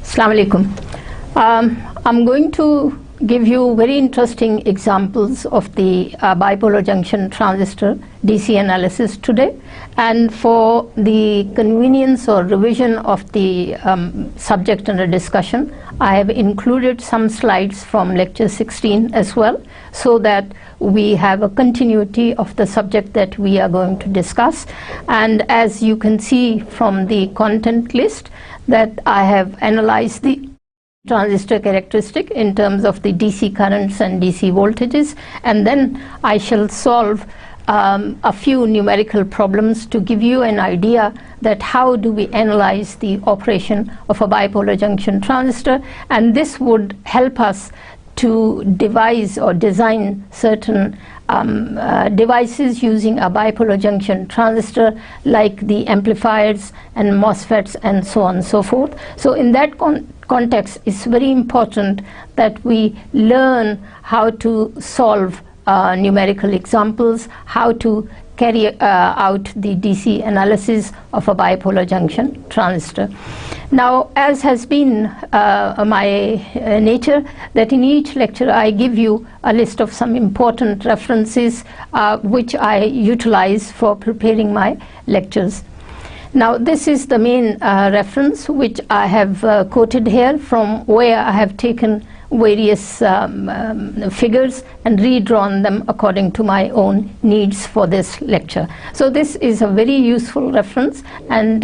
Assalamu alaikum. I'm going to give you very interesting examples of the bipolar junction transistor DC analysis today, and for the convenience or revision of the subject under discussion, I have included some slides from lecture 16 as well, so that we have a continuity of the subject that we are going to discuss. And as you can see from the content list, that I have analyzed the transistor characteristic in terms of the DC currents and DC voltages, and then I shall solve a few numerical problems to give you an idea that how do we analyze the operation of a bipolar junction transistor, and this would help us to devise or design certain devices using a bipolar junction transistor, like the amplifiers and MOSFETs and so on and so forth. So in that context, it's very important that we learn how to solve numerical examples, how to carry out the DC analysis of a bipolar junction transistor. Now, as has been my nature, that in each lecture I give you a list of some important references which I utilize for preparing my lectures. Now, this is the main reference which I have quoted here, from where I have taken various figures and redrawn them according to my own needs for this lecture. So this is a very useful reference, and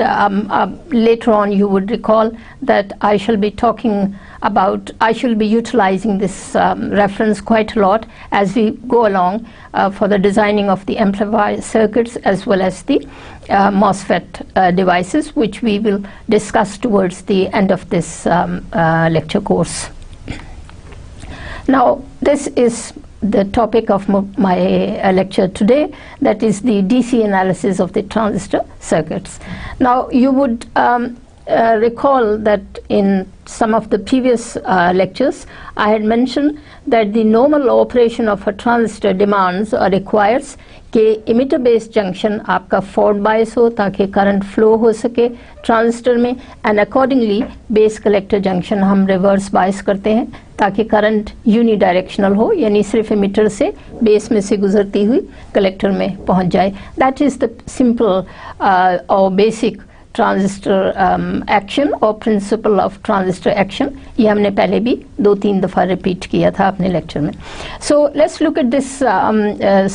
later on you would recall that I shall be talking about, I shall be utilizing this reference quite a lot as we go along for the designing of the amplifier circuits as well as the MOSFET devices, which we will discuss towards the end of this lecture course. Now, this is the topic of my lecture today, that is the DC analysis of the transistor circuits. Now, you would recall that in some of the previous lectures I had mentioned that the normal operation of a transistor demands or requires कि emitter based junction आपका forward bias हो ताकि current flow हो सके transistor में, and accordingly base collector junction हम reverse bias करते हैं ताकि करंट यूनी डायरेक्शनल हो, यानी सिर्फ इमिटर से बेस में से गुजरती हुई कलेक्टर में पहुंच जाए. दैट इज़ द सिंपल और बेसिक ट्रांजिस्टर एक्शन और प्रिंसिपल ऑफ ट्रांजिस्टर एक्शन. ये हमने पहले भी 2-3 दफ़ा रिपीट किया था अपने लेक्चर में. So let's look at this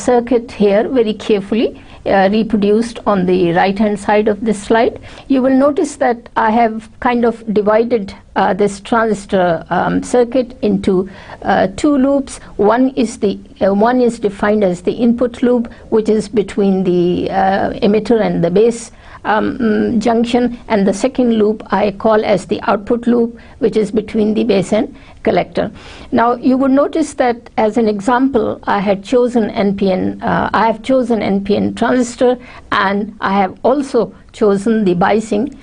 circuit here very carefully, reproduced on the right hand side of this slide. You will notice that I have kind of divided this transistor circuit into 2 loops. One is defined as the input loop, which is between the emitter and the base junction, and the second loop I call as the output loop, which is between the base and collector. Now, you would notice that as an example I had chosen NPN, I have chosen NPN transistor, and I have also chosen the biasing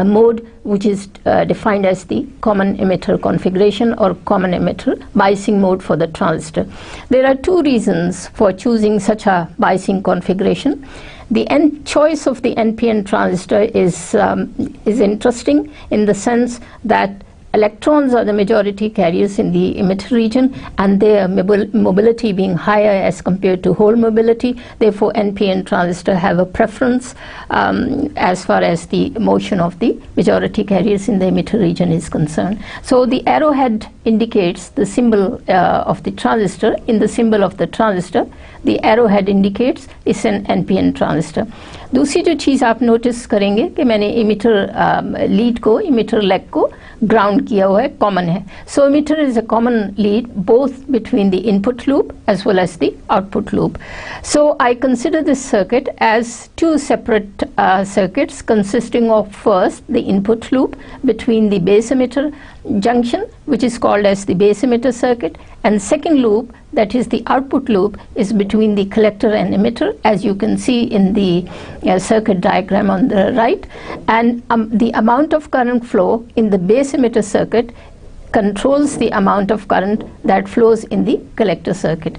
mode, which is defined as the common emitter configuration or common emitter biasing mode for the transistor. There are 2 reasons for choosing such a biasing configuration. The choice of the NPN transistor is interesting in the sense that electrons are the majority carriers in the emitter region, and their mobility being higher as compared to hole mobility. Therefore, NPN transistor have a preference as far as the motion of the majority carriers in the emitter region is concerned. So the arrowhead indicates the symbol of the transistor. In the symbol of the transistor, the arrowhead indicates it's an NPN transistor. दूसरी जो चीज़ आप notice करेंगे कि मैंने emitter lead को, emitter leg को ground किया हुआ है, कॉमन है. So emitter is a common lead both between the input loop as well as the output loop. So I consider this circuit as 2 separate circuits consisting of first the input loop between the base emitter junction, which is called as the base emitter circuit, and second loop, that is the output loop, is between the collector and emitter, as you can see in the circuit diagram on the right. And the amount of current flow in the base emitter circuit controls the amount of current that flows in the collector circuit.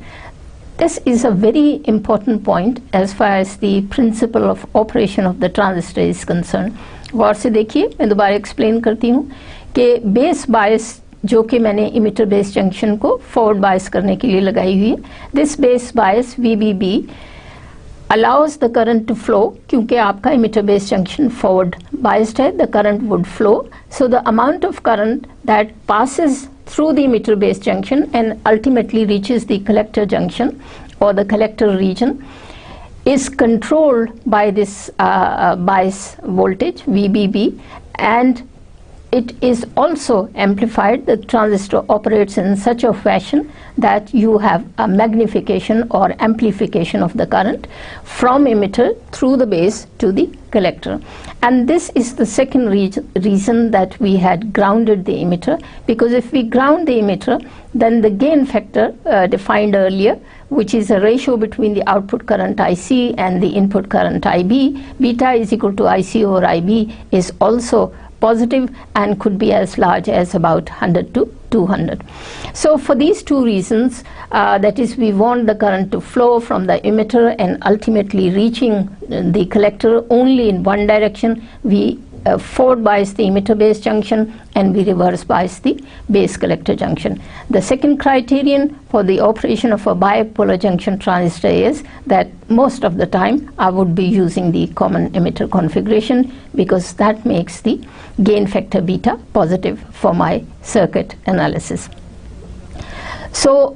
This is a very important point as far as the principle of operation of the transistor is concerned. गौर से देखिए, मैं दोबारा explain करती हूँ कि base bias जो कि मैंने इमिटर बेस जंक्शन को फॉरवर्ड बायस करने के लिए लगाई हुई है, this base bias VBB allows the current to flow, क्योंकि आपका emitter base junction forward biased है, the current would flow. So the amount of current that passes through the emitter base junction and ultimately reaches the collector junction or the collector region is controlled by this bias voltage VBB, and it is also amplified. The transistor operates in such a fashion that you have a magnification or amplification of the current from emitter through the base to the collector. And this is the second reason that we had grounded the emitter, because if we ground the emitter, then the gain factor defined earlier, which is a ratio between the output current IC and the input current IB, beta is equal to IC over IB, is also positive and could be as large as about 100 to 200. So for these two reasons, that is, we want the current to flow from the emitter and ultimately reaching the collector only in one direction, we forward bias the emitter base junction and we reverse bias the base collector junction. The second criterion for the operation of a bipolar junction transistor is that most of the time I would be using the common emitter configuration, because that makes the gain factor beta positive for my circuit analysis. So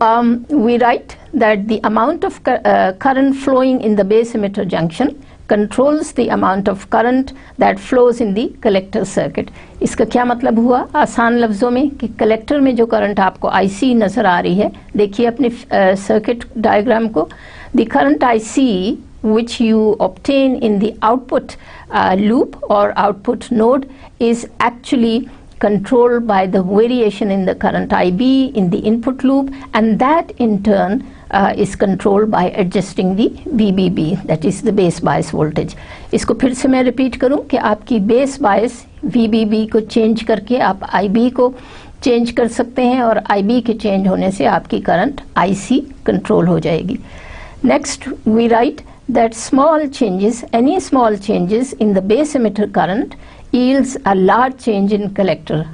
we write that the amount of current flowing in the base emitter junction controls the amount of current that flows in the collector circuit. इसका क्या मतलब हुआ आसान लफ्ज़ों में कि collector में जो करंट आपको IC नज़र आ रही है, देखिए अपने सर्किट डायग्राम को, the current IC which you obtain in the output loop or output node is actually controlled by the variation in the current IB in the input loop, and that in turn is controlled by adjusting the VBB, that is the base bias voltage. इसको फिर से मैं repeat करूं कि आपकी base bias VBB को change करके आप IB को चेंज कर सकते हैं और IB के चेंज होने से आपकी करंट IC कंट्रोल हो जाएगी. Next we write that small changes, any small changes in the base emitter current yields a large change in collector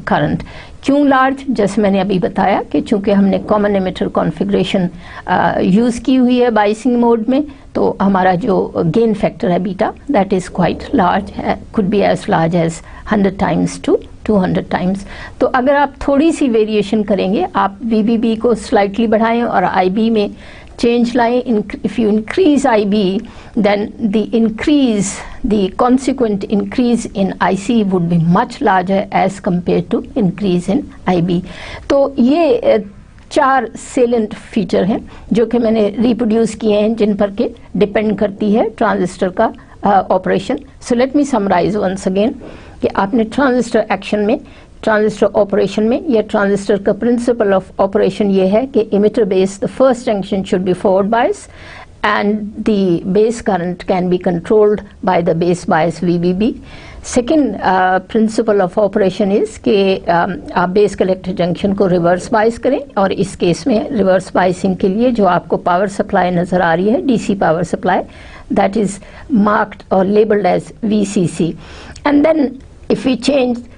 current. क्यों लार्ज? जैसे मैंने अभी बताया कि चूंकि हमने कॉमन एमिटर कॉन्फ़िगरेशन यूज़ की हुई है बाइसिंग मोड में, तो हमारा जो गेन फैक्टर है beta, that is quite large, could be as large as 100 times to 200 times. तो अगर आप थोड़ी सी वेरिएशन करेंगे, आप VBB को स्लाइटली बढ़ाएं और IB में change line, if you increase IB, then the consequent increase in IC would be much larger as compared to increase in IB. तो ये चार salient feature हैं जो कि मैंने reproduce किए हैं, जिन पर के depend करती है ट्रांजिस्टर का operation. So let me summarize once again कि आपने ट्रांजिस्टर एक्शन में, ट्रांजिस्टर ऑपरेशन में, या ट्रांजिस्टर का प्रिंसिपल ऑफ ऑपरेशन ये है कि emitter base, the first junction should be forward bias and the base current can be controlled by the base bias VBB. Second principle of operation is कि आप base collector junction को reverse bias करें, और इस case में reverse biasing के लिए जो आपको पावर सप्लाई नज़र आ रही है, DC power supply, that is marked or labeled as VCC. And then if we change,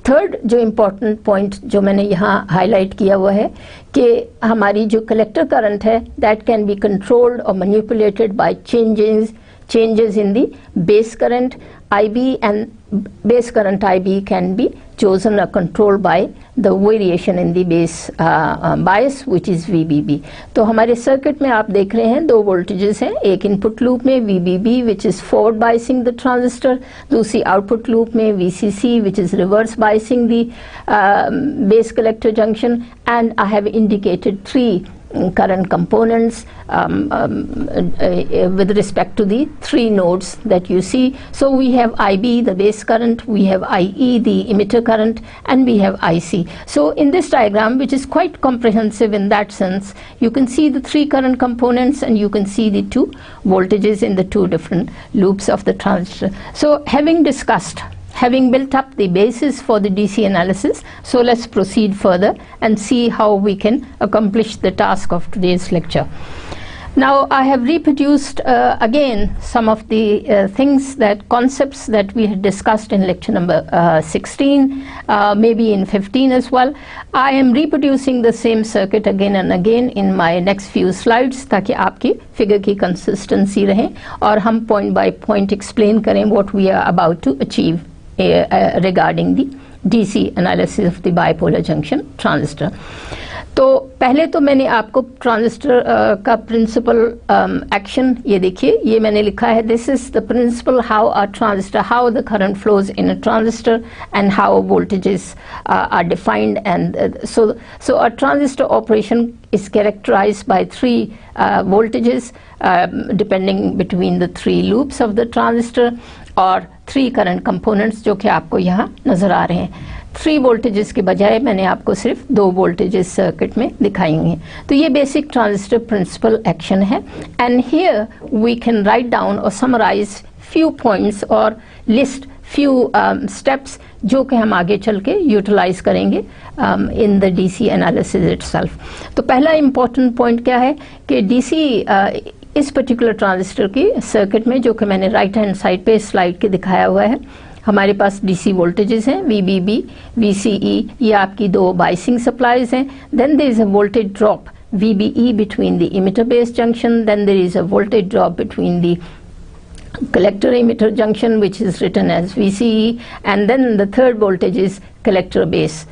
third जो इम्पोर्टेंट पॉइंट जो मैंने यहाँ हाईलाइट किया हुआ है कि हमारी जो कलेक्टर करंट है, दैट कैन बी कंट्रोल्ड और manipulated bye changes in the base current IB, and base current IB can be chosen or controlled by the variation in the base bias, which is VBB. तो हमारे circuit में आप देख रहे हैं दो voltages हैं, एक इनपुट लूप में VBB which is forward biasing the transistor, दूसरी आउटपुट लूप में VCC which is reverse biasing the base collector junction, and I have indicated three current components with respect to the three nodes that you see. So we have IB, the base current, we have IE, the emitter current, and we have IC. So in this diagram, which is quite comprehensive in that sense, you can see the three current components and you can see the two voltages in the two different loops of the transistor. So having built up the basis for the DC analysis, so let's proceed further and see how we can accomplish the task of today's lecture. Now I have reproduced again some of the concepts that we had discussed in lecture number 16, maybe in 15 as well. I am reproducing the same circuit again and again in my next few slides ताकि आपकी figure की consistency रहे और हम point by point explain करें what we are about to achieve regarding the DC analysis of the bipolar junction transistor. तो पहले तो मैंने आपको ट्रांजिस्टर का प्रिंसिपल एक्शन ये देखिए, ये मैंने लिखा है, this is the principle how a transistor, how the current flows in a transistor and how voltages are defined and so a transistor operation is characterized by three voltages depending between the three loops of the transistor और three current components जो कि आपको यहाँ नज़र आ रहे हैं. 3 voltages के बजाय मैंने आपको सिर्फ 2 वोल्टेजेस सर्किट में दिखाएंगे. तो ये बेसिक ट्रांजिस्टर प्रिंसिपल एक्शन है and here we can write down और समराइज फ्यू पॉइंट्स और लिस्ट few steps जो कि हम आगे चल के यूटिलाइज करेंगे in the DC analysis itself. तो पहला इम्पॉर्टेंट पॉइंट क्या है कि डीसी इस पर्टिकुलर ट्रांजिस्टर की सर्किट में, जो कि मैंने राइट हैंड साइड पे स्लाइड के दिखाया हुआ है, हमारे पास डीसी वोल्टेजेस हैं VBB, VCE, ये आपकी 2 बाइसिंग सप्लाईज हैं. Then there is a voltage drop VBE between the emitter base junction, then there is a voltage drop between the collector emitter junction which is written as VCE, and then the third voltage is collector base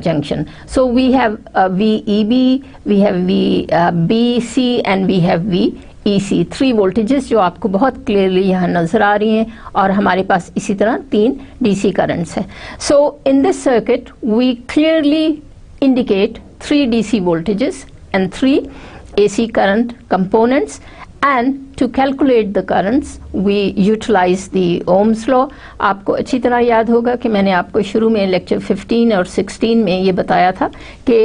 junction. So we have VEB, we have VBC and we have VEC, 3 voltages जो आपको बहुत clearly यहाँ नज़र आ रही हैं और हमारे पास इसी तरह 3 DC currents हैं. So in this circuit we clearly indicate 3 DC voltages and 3 AC current components. And to calculate the currents, we utilize the Ohm's law. आपको अच्छी तरह याद होगा कि मैंने आपको शुरू में लेक्चर 15 और 16 में ये बताया था कि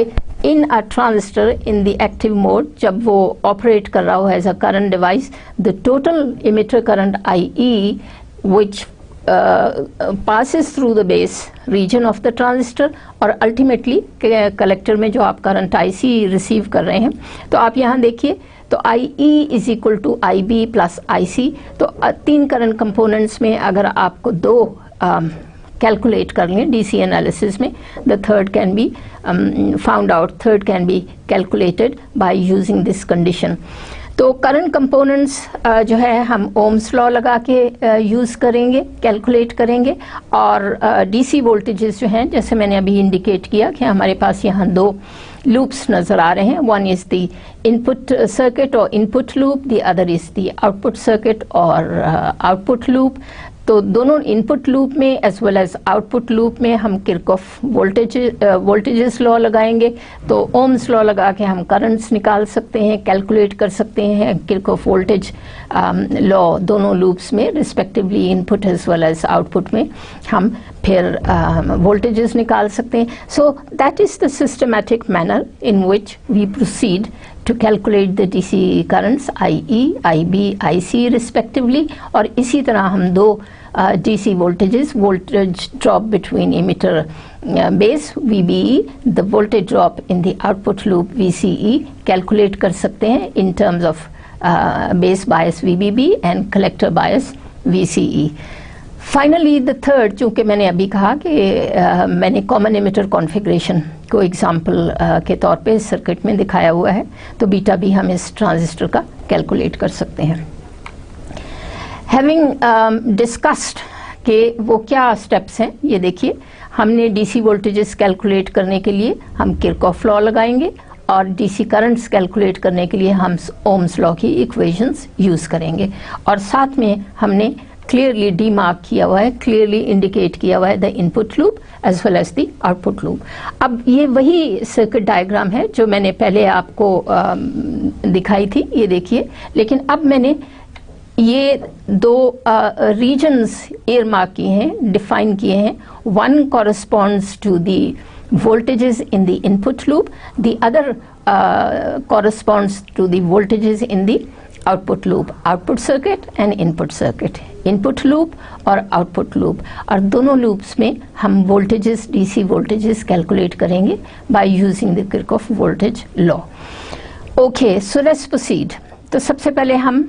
in a transistor in the active mode, जब वो ऑपरेट कर रहा हो as a current device, the total emitter current IE which passes through the base region of the transistor और ultimately कलेक्टर में जो आप करंट IC रिसीव कर रहे हैं, तो आप यहाँ देखिए, तो IE is equal to IB plus IC. तो 3 करंट कंपोनेंट्स में अगर आपको 2 कैलकुलेट कर लें डीसी एनालिसिस में, the third can be found out, third can be calculated by using this condition. तो करंट कंपोनेंट्स जो है हम ओम्स लॉ लगा के यूज़ करेंगे, कैलकुलेट करेंगे. और डीसी वोल्टेजेस जो हैं, जैसे मैंने अभी इंडिकेट किया कि हमारे पास यहाँ 2 लूप्स नज़र आ रहे हैं. One is the input circuit और input loop, the other is the output circuit और आउटपुट लूप. तो दोनों इनपुट लूप में as well as output loop में हम किरचॉफ वोल्टेजेस लॉ लगाएंगे. तो ओम्स लॉ लगा के हम करंट्स निकाल सकते हैं, कैलकुलेट कर सकते हैं. किरचॉफ वोल्टेज लॉ दोनों लूप्स में respectively input as well as output में हम फिर वोल्टेजेस निकाल सकते हैं. So that is the systematic manner in which we proceed to calculate the DC currents IE, IB, IC respectively. और इसी तरह हम 2 DC voltages, voltage drop between emitter base VBE, the voltage drop in the output loop VCE calculate कर सकते हैं in terms of base bias VBB and collector bias VCE. Finally the third, चूँकि मैंने अभी कहा कि मैंने कॉमन एमिटर कॉन्फ़िगरेशन को एग्जांपल के तौर पे सर्किट में दिखाया हुआ है, तो बीटा भी हम इस ट्रांजिस्टर का कैलकुलेट कर सकते हैं. हैविंग डिस्कस्ड कि वो क्या स्टेप्स हैं, ये देखिए, हमने डीसी वोल्टेजेस कैलकुलेट करने के लिए हम किरचॉफ लॉ लगाएंगे और डीसी करंट्स कैलकुलेट करने के लिए हम ओम्स लॉ की इक्वेशंस यूज़ करेंगे. और साथ में हमने क्लियरली डीमार्क किया हुआ है, क्लियरली इंडिकेट किया हुआ है the input loop as well as the output loop. अब ये वही सर्किट डायग्राम है जो मैंने पहले आपको दिखाई थी, ये देखिए. लेकिन अब मैंने ये 2 रीजन्स एयरमार्क किए हैं, डिफाइन किए हैं. One corresponds to the voltages in the input loop, the other corresponds to the voltages in the output loop, output circuit and input circuit, input loop और output loop. और दोनों loops में हम voltages, DC voltages calculate करेंगे by using the Kirchhoff voltage law. Okay, so let's proceed. तो सबसे पहले हम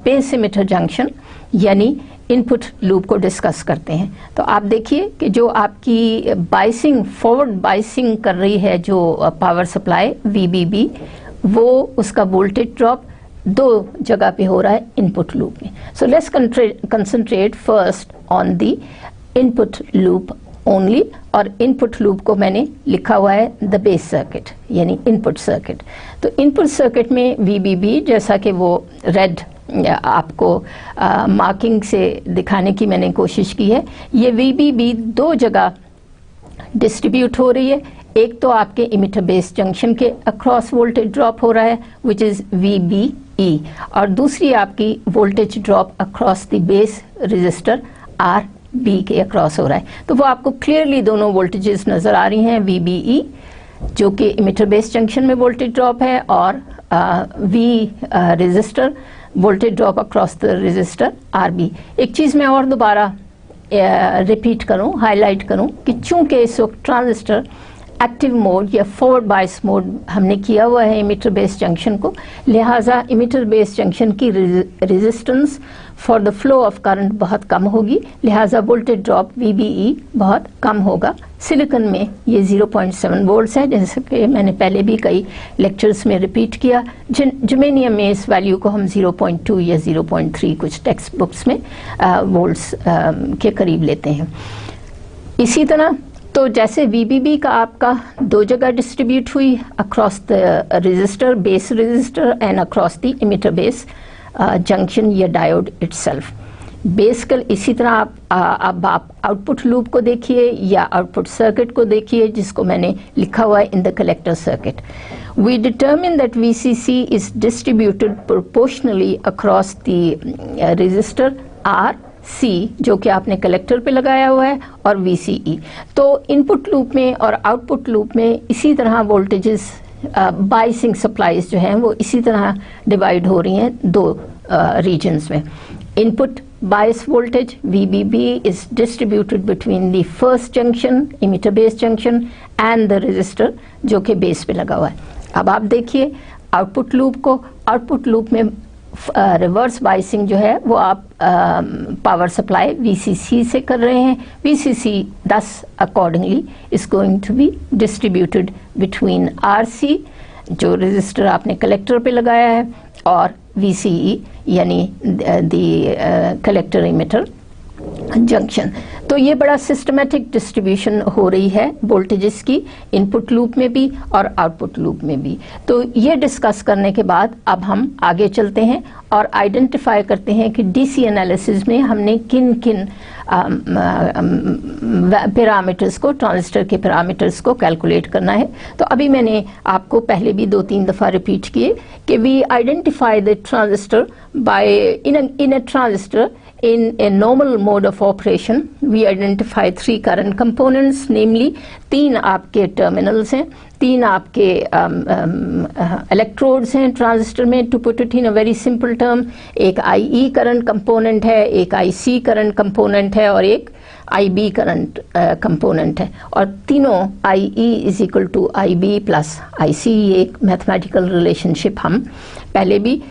बेस इमिटर जंक्शन यानी इनपुट लूप को डिस्कस करते हैं। तो आप देखिए कि जो आपकी बाइसिंग, फॉरवर्ड बाइसिंग कर रही है जो पावर सप्लाई VBB, वो उसका वोल्टेज ड्रॉप दो जगह पे हो रहा है इनपुट लूप में। So let's concentrate first on the input loop only, और इनपुट लूप को मैंने लिखा हुआ है द बेस सर्किट यानी इनपुट सर्किट। तो इनपुट सर्किट में VBB, जैसा कि वो रेड आपको मार्किंग से दिखाने की मैंने कोशिश की है, ये VBB दो जगह डिस्ट्रीब्यूट हो रही है। एक तो आपके इमिटर बेस जंक्शन के अक्रॉस वोल्टेज ड्रॉप हो रहा है विच इज़ VBE, और दूसरी आपकी voltage drop across the base register RB के अक्रॉस हो रहा है। तो वो आपको क्लियरली दोनों वोल्टेजेस नज़र आ रही हैं, VBE जो कि इमिटर बेस जंक्शन में वोल्टेज ड्रॉप है, और V register voltage drop across the register RB। एक चीज़ मैं और दोबारा रिपीट करूं, हाईलाइट करूं कि चूंकि इस वक्त ट्रांजिस्टर एक्टिव मोड या फॉरवर्ड बायस मोड हमने किया हुआ है इमिटर बेस जंक्शन को, लिहाजा इमिटर बेस जंक्शन की resistance for the flow of current बहुत कम होगी, लिहाजा वोल्टेज ड्रॉप VBE बहुत कम होगा। सिलिकॉन में ये 0.7 वोल्ट्स है, जैसे कि मैंने पहले भी कई लेक्चर्स में रिपीट किया। जर्मेनियम में इस वैल्यू को हम 0.2 या 0.3 कुछ टेक्स्ट बुक्स में वोल्ट्स के करीब लेते हैं। इसी तरह तो जैसे VBB का आपका दो जगह डिस्ट्रीब्यूट हुई across the register, base resistor and across the emitter base junction या डायोड इटसेल्फ। बेसिकल इसी तरह आप आउटपुट लूप को देखिए या आउटपुट सर्किट को देखिए, जिसको मैंने लिखा हुआ है इन the collector circuit. We determine that VCC is distributed proportionally across the resistor RC जो कि आपने कलेक्टर पे लगाया हुआ है, और VCE। तो इनपुट लूप में और आउटपुट लूप में इसी तरह वोल्टेजेस बाइसिंग सप्लाईज जो हैं वो इसी तरह डिवाइड हो रही हैं दो रीजन्स में। Input bias voltage VBB is distributed between the first junction, emitter base junction and the resistor जो कि बेस पे लगा हुआ है। अब आप देखिए आउटपुट लूप को, आउटपुट लूप में रिवर्स बाइसिंग जो है वो आप पावर सप्लाई VCC से कर रहे हैं। VCC thus accordingly is going to be distributed between RC जो रजिस्टर आपने कलेक्टर पे लगाया है और VCE यानी द कलेक्टर इमिटर जंक्शन। तो ये बड़ा सिस्टमेटिक डिस्ट्रीब्यूशन हो रही है वोल्टेजेस की इनपुट लूप में भी और आउटपुट लूप में भी। तो ये डिस्कस करने के बाद अब हम आगे चलते हैं और आइडेंटिफाई करते हैं कि डीसी एनालिसिस में हमने किन किन पैरामीटर्स को, ट्रांजिस्टर के पैरामीटर्स को कैलकुलेट करना है। तो अभी मैंने आपको पहले भी 2-3 दफ़ा रिपीट किए कि we identify the transistor by in a transistor in a normal mode of operation we identify 3 current components, namely 3 आपके टर्मिनल्स हैं, 3 आपके इलेक्ट्रोड्स हैं ट्रांजिस्टर में। To put it in a very simple term, एक IE current component है, एक IC current component है और एक IB करंट कंपोनेंट है, और तीनों IE is equal to IB plus IC। ये एक मैथमेटिकल रिलेशनशिप हम पहले भी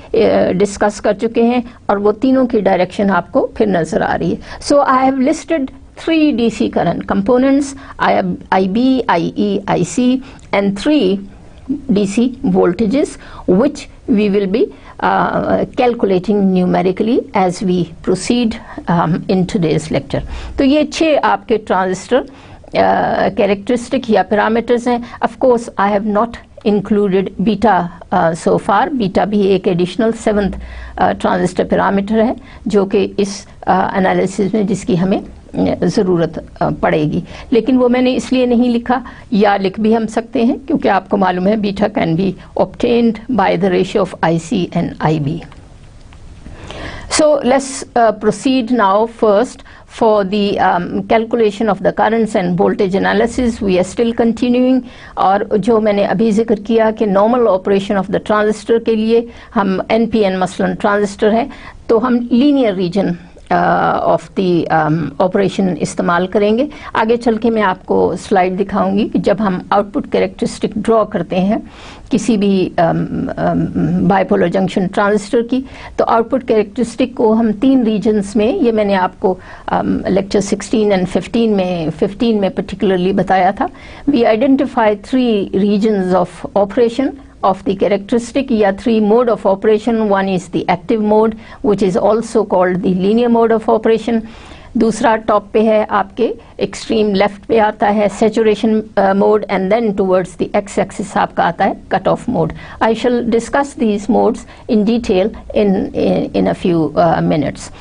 डिस्कस कर चुके हैं और वो तीनों की डायरेक्शन आपको फिर नजर आ रही है। So I have listed 3 DC current components, IB, IE, IC and 3 DC voltages which we will be calculating numerically as we proceed in today's lecture. तो ये 6 आपके ट्रांजिस्टर कैरेक्टरिस्टिक या पैरामीटर्स हैं। Of course I have not included beta so far. Beta भी एक additional 7th transistor parameter है जो कि इस एनालिसिस में जिसकी हमें ज़रूरत पड़ेगी, लेकिन वो मैंने इसलिए नहीं लिखा, या लिख भी हम सकते हैं क्योंकि आपको मालूम है beta can be obtained by the ratio of IC and IB. So let's proceed now first for the calculation of the currents and voltage analysis. We are still continuing, और जो मैंने अभी जिक्र किया कि normal operation of the transistor के लिए हम NPN मसलन ट्रांजिस्टर है तो हम linear region of the operation इस्तेमाल करेंगे। आगे चल के मैं आपको स्लाइड दिखाऊंगी कि जब हम आउटपुट कैरेक्टरिस्टिक ड्रॉ करते हैं किसी भी बाइपोलर जंक्शन ट्रांजिस्टर की, तो आउटपुट कैरेक्टरिस्टिक को हम 3 रीजन्स में, ये मैंने आपको लेक्चर 16 एंड 15 में पर्टिकुलरली बताया था। We identify 3 regions of operation of the characteristic, या 3 mode of operation. One is the active mode, which is also called the linear mode of operation. दूसरा टॉप पे है आपके एक्सट्रीम लेफ्ट पे आता है saturation mode, and then towards the x axis आपका आता है cut off mode. I shall discuss these modes in detail in a few minutes.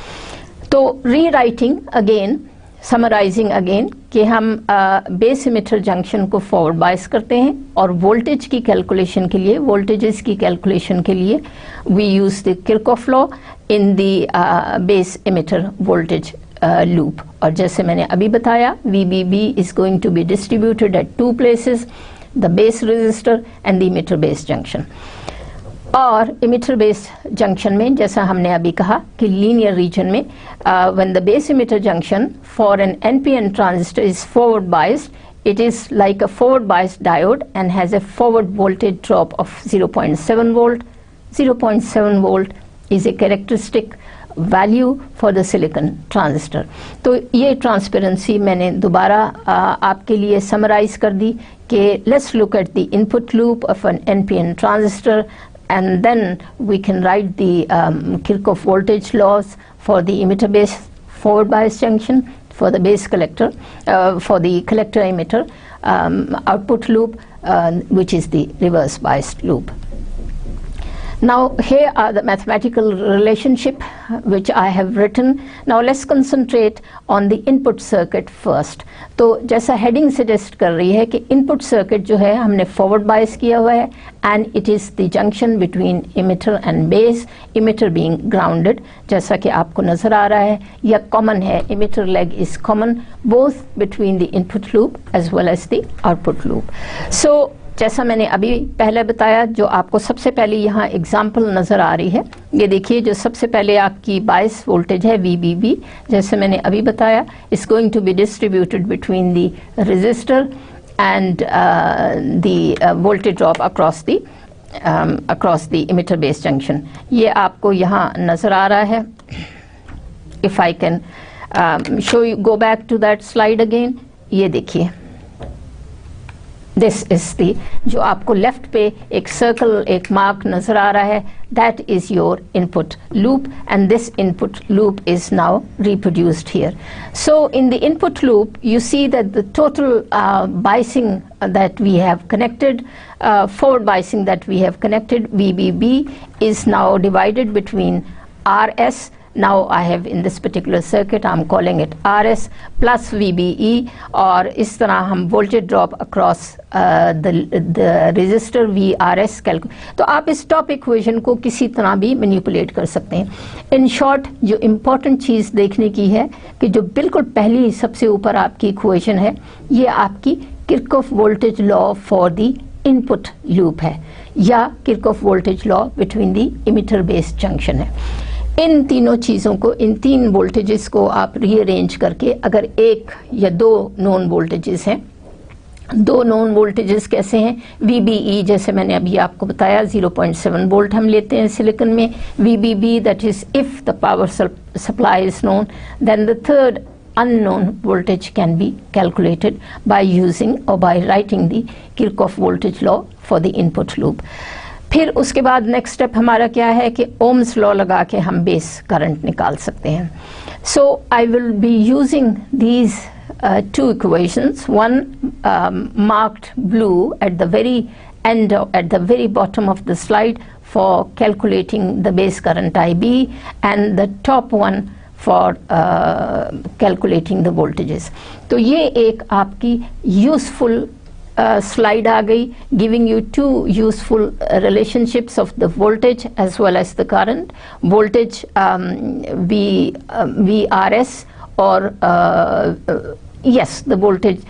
तो rewriting again, समराइजिंग अगेन, कि हम बेस इमिटर जंक्शन को फॉरवर्ड बायस करते हैं और वोल्टेज की कैलकुलेशन के लिए, वोल्टेजेस की कैलकुलेशन के लिए we use the Kirchhoff law in the base emitter voltage loop. और जैसे मैंने अभी बताया, VBB is going to be distributed at 2 places, the base resistor and the emitter base junction. और इमिटर बेस जंक्शन में, जैसा हमने अभी कहा कि लीनियर रीजन में, when the base emitter junction for an NPN transistor is forward biased, it is like a forward biased diode and has a forward voltage drop of 0.7 volt. 0.7 volt is a characteristic value for the silicon transistor. तो ये transparency मैंने दोबारा आपके लिए summarise कर दी कि let's look at the input loop of an NPN transistor, and then we can write the Kirchhoff voltage laws for the emitter base forward bias junction, for the base collector, for the collector emitter output loop, which is the reverse biased loop. Now here are the mathematical relationship which I have written. Now let's concentrate on the input circuit first. तो जैसा heading suggest कर रही है कि input circuit जो है हमने forward bias किया हुआ है, and it is the junction between emitter and base, emitter being grounded, जैसा कि आपको नजर आ रहा है, या common है, emitter leg is common both between the input loop as well as the output loop. So जैसा मैंने अभी पहले बताया, जो आपको सबसे पहले यहाँ एग्जाम्पल नज़र आ रही है, ये देखिए, जो सबसे पहले आपकी बायस वोल्टेज है VBB, जैसे मैंने अभी बताया, is going to be distributed between the resistor and the voltage drop across the emitter base junction. ये आपको यहाँ नज़र आ रहा है। If I can show you, go back to that slide again, ये देखिए, दिस इज दी, जो आपको लेफ्ट पे एक सर्कल, एक मार्क नजर आ रहा है, that is your input loop, and this input loop is now reproduced here. So in the input loop you see that the total biasing that we have connected, forward biasing that we have connected, VBB, is now divided between RS. Now I have in this particular circuit I'm calling it RS plus VBE, और इस तरह हम voltage drop across the resistor VRS calculate। तो आप इस top equation को किसी तरह भी manipulate कर सकते हैं। In short, जो important चीज़ देखने की है कि जो बिल्कुल पहली सबसे ऊपर आपकी equation है, ये आपकी Kirchhoff voltage law for the input loop है, या Kirchhoff voltage law between the emitter base junction है। इन तीनों चीज़ों को, इन 3 वोल्टेजेस को आप रीअरेंज करके, अगर 1 या 2 नॉन वोल्टेजेस हैं, 2 नॉन वोल्टेजेस कैसे हैं, VBE जैसे मैंने अभी आपको बताया 0.7 वोल्ट हम लेते हैं सिलिकॉन में, VBB that is if the power supply is known, then the third unknown voltage can be calculated by using or by writing the Kirchhoff voltage law for the input loop. फिर उसके बाद next step हमारा क्या है कि Ohm's law लगा के हम बेस करंट निकाल सकते हैं। So I will be using these 2 equations, one marked blue at the very end, at the very bottom of the slide, for calculating the base current IB, and the top one for calculating the voltages. तो ये एक आपकी useful slide आ गई, giving you 2 useful relationships of the voltage as well as the current. Voltage VRS, or yes, the voltage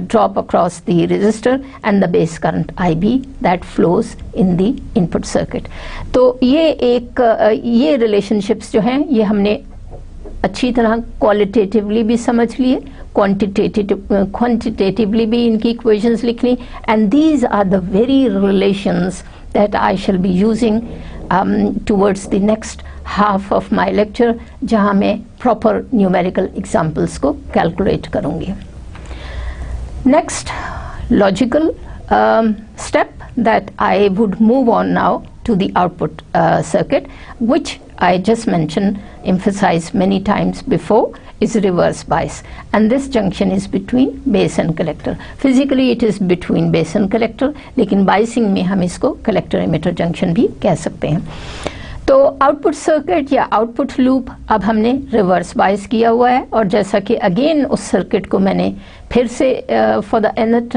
drop across the resistor, and the base current IB that flows in the input circuit. तो ये एक ये relationships जो हैं, ये हमने अच्छी तरह क्वालिटेटिवली भी समझ लिए, क्वांटिटेटिवली भी इनकी इक्वेशंस लिख ली, and these are the very relations that I shall be using towards the next half of my lecture, जहाँ मैं प्रॉपर न्यूमेरिकल एग्जाम्पल्स को कैलकुलेट करूँगी. Next logical step that I would move on now to the output circuit, which I just mentioned, emphasized many times before, is reverse bias, and this junction is between base and collector. Physically it is between base and collector, लेकिन biasing में हम इसको collector emitter junction भी कह सकते हैं. तो output circuit या आउटपुट लूप अब हमने रिवर्स बायस किया हुआ है, और जैसा कि अगेन उस सर्किट को मैंने फिर से for the nth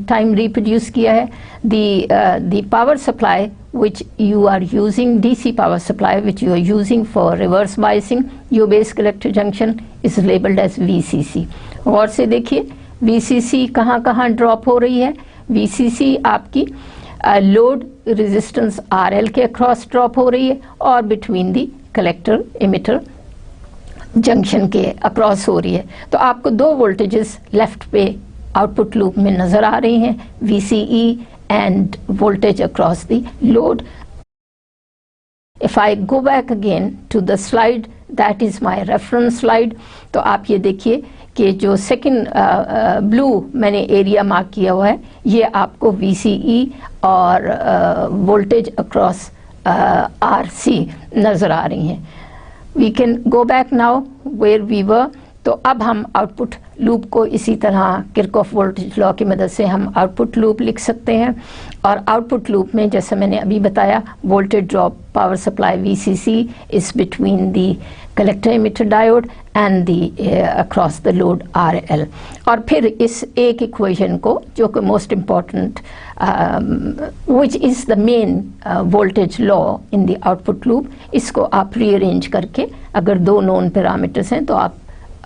time reproduce किया है. The power supply which you are using, DC power supply which you are using for reverse biasing your base collector junction is labeled as VCC. और से देखिए VCC कहाँ कहाँ drop हो रही है. VCC आपकी लोड रेजिस्टेंस RL के अक्रॉस ड्रॉप हो रही है, और between the collector emitter junction के अक्रॉस हो रही है. तो आपको दो वोल्टेजेस लेफ्ट पे आउटपुट लूप में नजर आ रही हैं, VCE and voltage across the load. If I go back again to the slide, that is my reference slide. तो आप ये देखिए कि जो सेकंड ब्लू मैंने एरिया मार्क किया हुआ है, ये आपको VCE और वोल्टेज अक्रॉस RC नज़र आ रही हैं. We can go back now where we were. तो अब हम आउटपुट लूप को इसी तरह किरचॉफ वोल्टेज लॉ की मदद से हम आउटपुट लूप लिख सकते हैं. और आउटपुट लूप में जैसे मैंने अभी बताया, voltage drop power supply VCC is between the collector emitter diode and the across the load RL. और फिर इस एक इक्वेशन को, जो कि most important which is the main voltage law in the output loop, इसको आप रीअरेंज करके, अगर दो नोन पैरामीटर्स हैं तो आप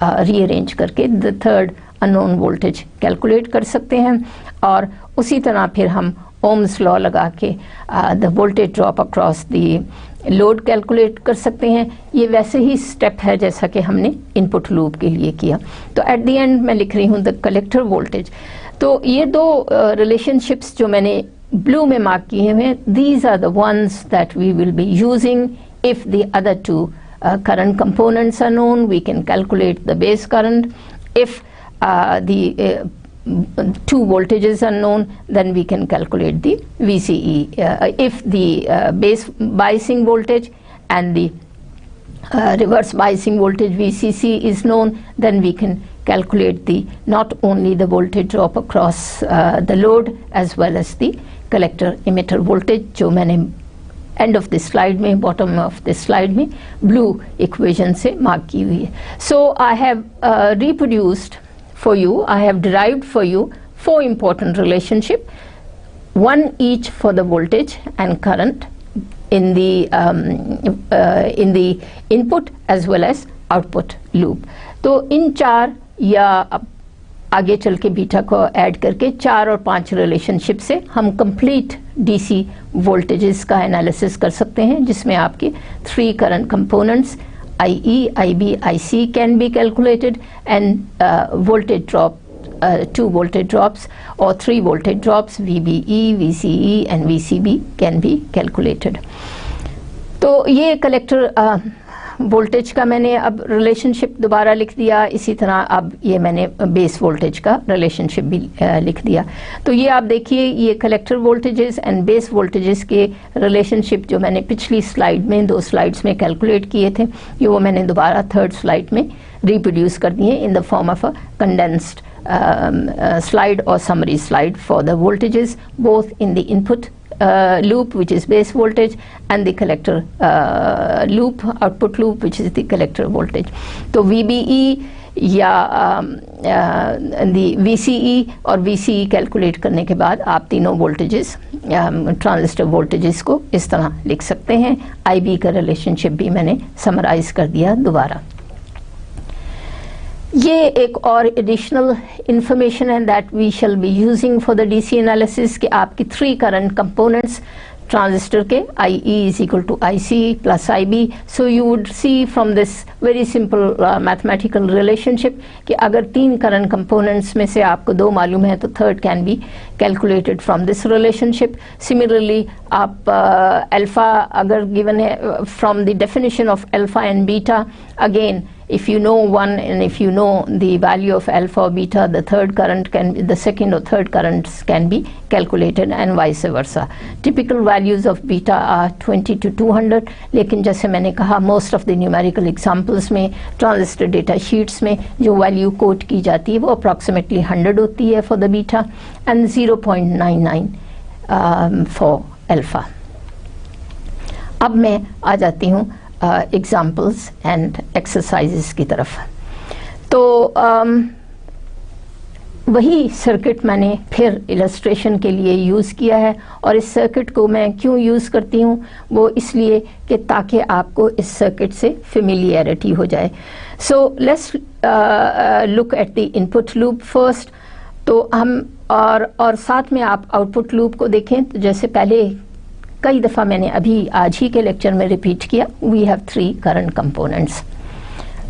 रीअरेंज करके the third unknown voltage calculate कर सकते हैं. और उसी तरह फिर हम ओम्स लॉ लगा के the voltage drop across the load calculate कर सकते हैं. ये वैसे ही स्टेप है जैसा कि हमने इनपुट लूप के लिए किया. तो एट द एंड मैं लिख रही हूँ द कलेक्टर वोल्टेज. तो ये दो रिलेशनशिप्स जो मैंने ब्लू में मार्क किए हुए हैं, these are the ones that we will be using if the other two current components are known. We can calculate the base current. If the two voltages are known, then we can calculate the VCE. If the base biasing voltage and the reverse biasing voltage VCC is known, then we can calculate the not only the voltage drop across the load as well as the collector emitter voltage, जो मैंने end of this slide में, bottom of this slide में blue equation से mark की हुई है. So I have reproduced for you, I have derived for you 4 important relationship, one each for the voltage and current in the input as well as output loop. तो इन 4 या आगे चल के beta को ऐड करके 4 और 5 रिलेशनशिप से हम कंप्लीट DC वोल्टेजेस का एनालिसिस कर सकते हैं, जिसमें आपके 3 current components IE, IB, IC can be calculated, end voltage drop 2 voltage drops or 3 voltage drops VBE, VCE and VCB can be calculated. तो ये कलेक्टर वोल्टेज का मैंने अब रिलेशनशिप दोबारा लिख दिया. इसी तरह अब ये मैंने बेस वोल्टेज का रिलेशनशिप भी लिख दिया. तो ये आप देखिए, ये collector voltages and base voltages के रिलेशनशिप जो मैंने पिछली स्लाइड में 2 स्लाइड्स में कैलकुलेट किए थे, ये वो मैंने दोबारा थर्ड स्लाइड में रिप्रोड्यूस कर दिए in the form of a condensed slide or summary slide for the voltages both in the input loop which is base voltage and the collector loop, output loop which is the collector voltage. तो VBE या the VCE और VCE calculate करने के बाद आप तीनों voltages transistor voltages को इस तरह लिख सकते हैं. IB का रिलेशनशिप भी मैंने समराइज कर दिया दोबारा. ये एक और एडिशनल इंफॉर्मेशन है that we shall be using for the DC analysis कि आपकी 3 करंट कंपोनेंट्स transistor के IE is equal to IC plus IB. So you would see from this very simple mathematical relationship कि अगर 3 current components में से आपको 2 मालूम है तो third can be calculated from this relationship. Similarly आप alpha अगर given है from the definition of alpha and beta, again if you know one and if you know the value of alpha or beta, the second or third currents can be calculated and vice versa. Typical values of beta are 20 to 200, लेकिन जैसे मैंने कहा most of the numerical examples में transistor data sheets में जो value quote की जाती है वो approximately 100 होती है for the beta and 0.99 for alpha. अब मैं आ जाती हूँ एग्जाम्पल्स एंड एक्सरसाइजेस की तरफ. तो वही सर्किट मैंने फिर इलस्ट्रेशन के लिए यूज़ किया है और इस सर्किट को मैं क्यों यूज़ करती हूँ वो इसलिए कि ताकि आपको इस सर्किट से फेमिलियरिटी हो जाए. So let's look at the input loop first. तो हम और साथ में आप आउटपुट लूप को देखें. तो जैसे पहले कई दफ़ा मैंने अभी आज ही के लेक्चर में रिपीट किया, we have 3 current components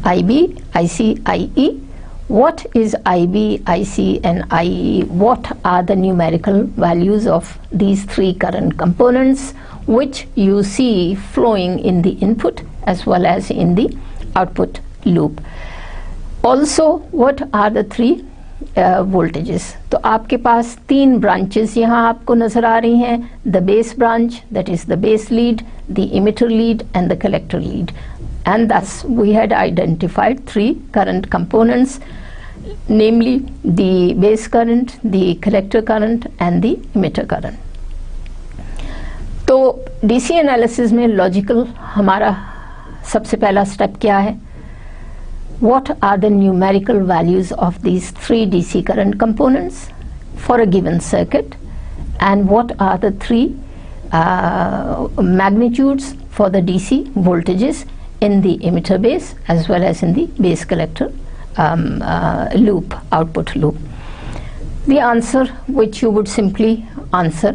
IB, IC, IE. What is IB, IC and IE? What are the numerical values of these 3 current components which you see flowing in the input as well as in the output loop? Also, what are the 3 voltages? तो आपके पास 3 branches यहाँ आपको नजर आ रही हैं. The base branch, that is the base lead, the emitter lead and the collector lead. And thus we had identified 3 current components, namely the base current, the collector current and the emitter current. तो DC analysis में logical हमारा सबसे पहला step क्या है? What are the numerical values of these 3 DC current components for a given circuit, and what are the 3 magnitudes for the DC voltages in the emitter base as well as in the base collector loop, output loop? The answer which you would simply answer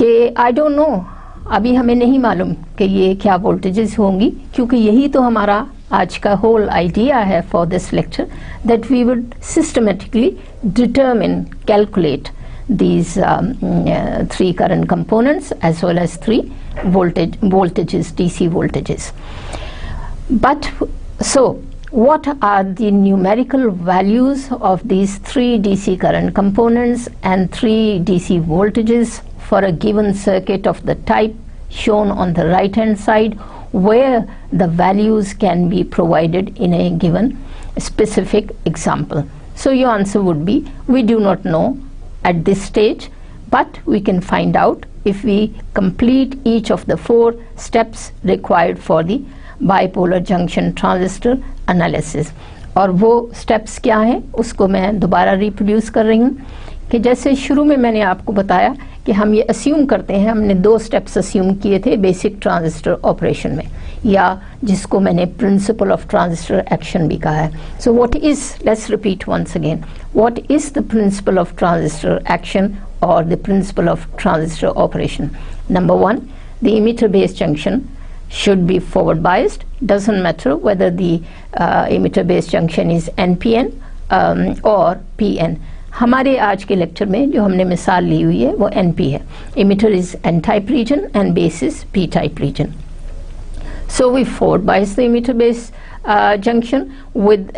कि I don't know, अभी हमें नहीं मालूम कि ये क्या voltages होंगी, क्योंकि यही तो हमारा आज का whole idea है for this lecture, that we would systematically determine, calculate these 3 current components as well as 3 voltages, DC voltages. But so what are the numerical values of these 3 DC current components and 3 DC voltages for a given circuit of the type shown on the right hand side, where the values can be provided in a given specific example? So your answer would be, we do not know at this stage, but we can find out if we complete each of the 4 steps required for the bipolar junction transistor analysis. और वो steps क्या हैं उसको मैं दोबारा reproduce कर रही हूँ कि जैसे शुरू में मैंने आपको बताया कि हम ये अस्यूम करते हैं, हमने 2 स्टेप्स अस्यूम किए थे बेसिक ट्रांजिस्टर ऑपरेशन में, या जिसको मैंने प्रिंसिपल ऑफ ट्रांजिस्टर एक्शन भी कहा है. So what is, let's repeat once again, what is the principle of transistor action और the principle of transistor operation? Number 1, the emitter base junction should be forward biased. Doesn't matter whether the emitter base junction is NPN or PN. हमारे आज के lecture में जो हमने मिसाल ली हुई है वो NP है. Emitter is N type region and base is P type region. So we forward bias the emitter base junction with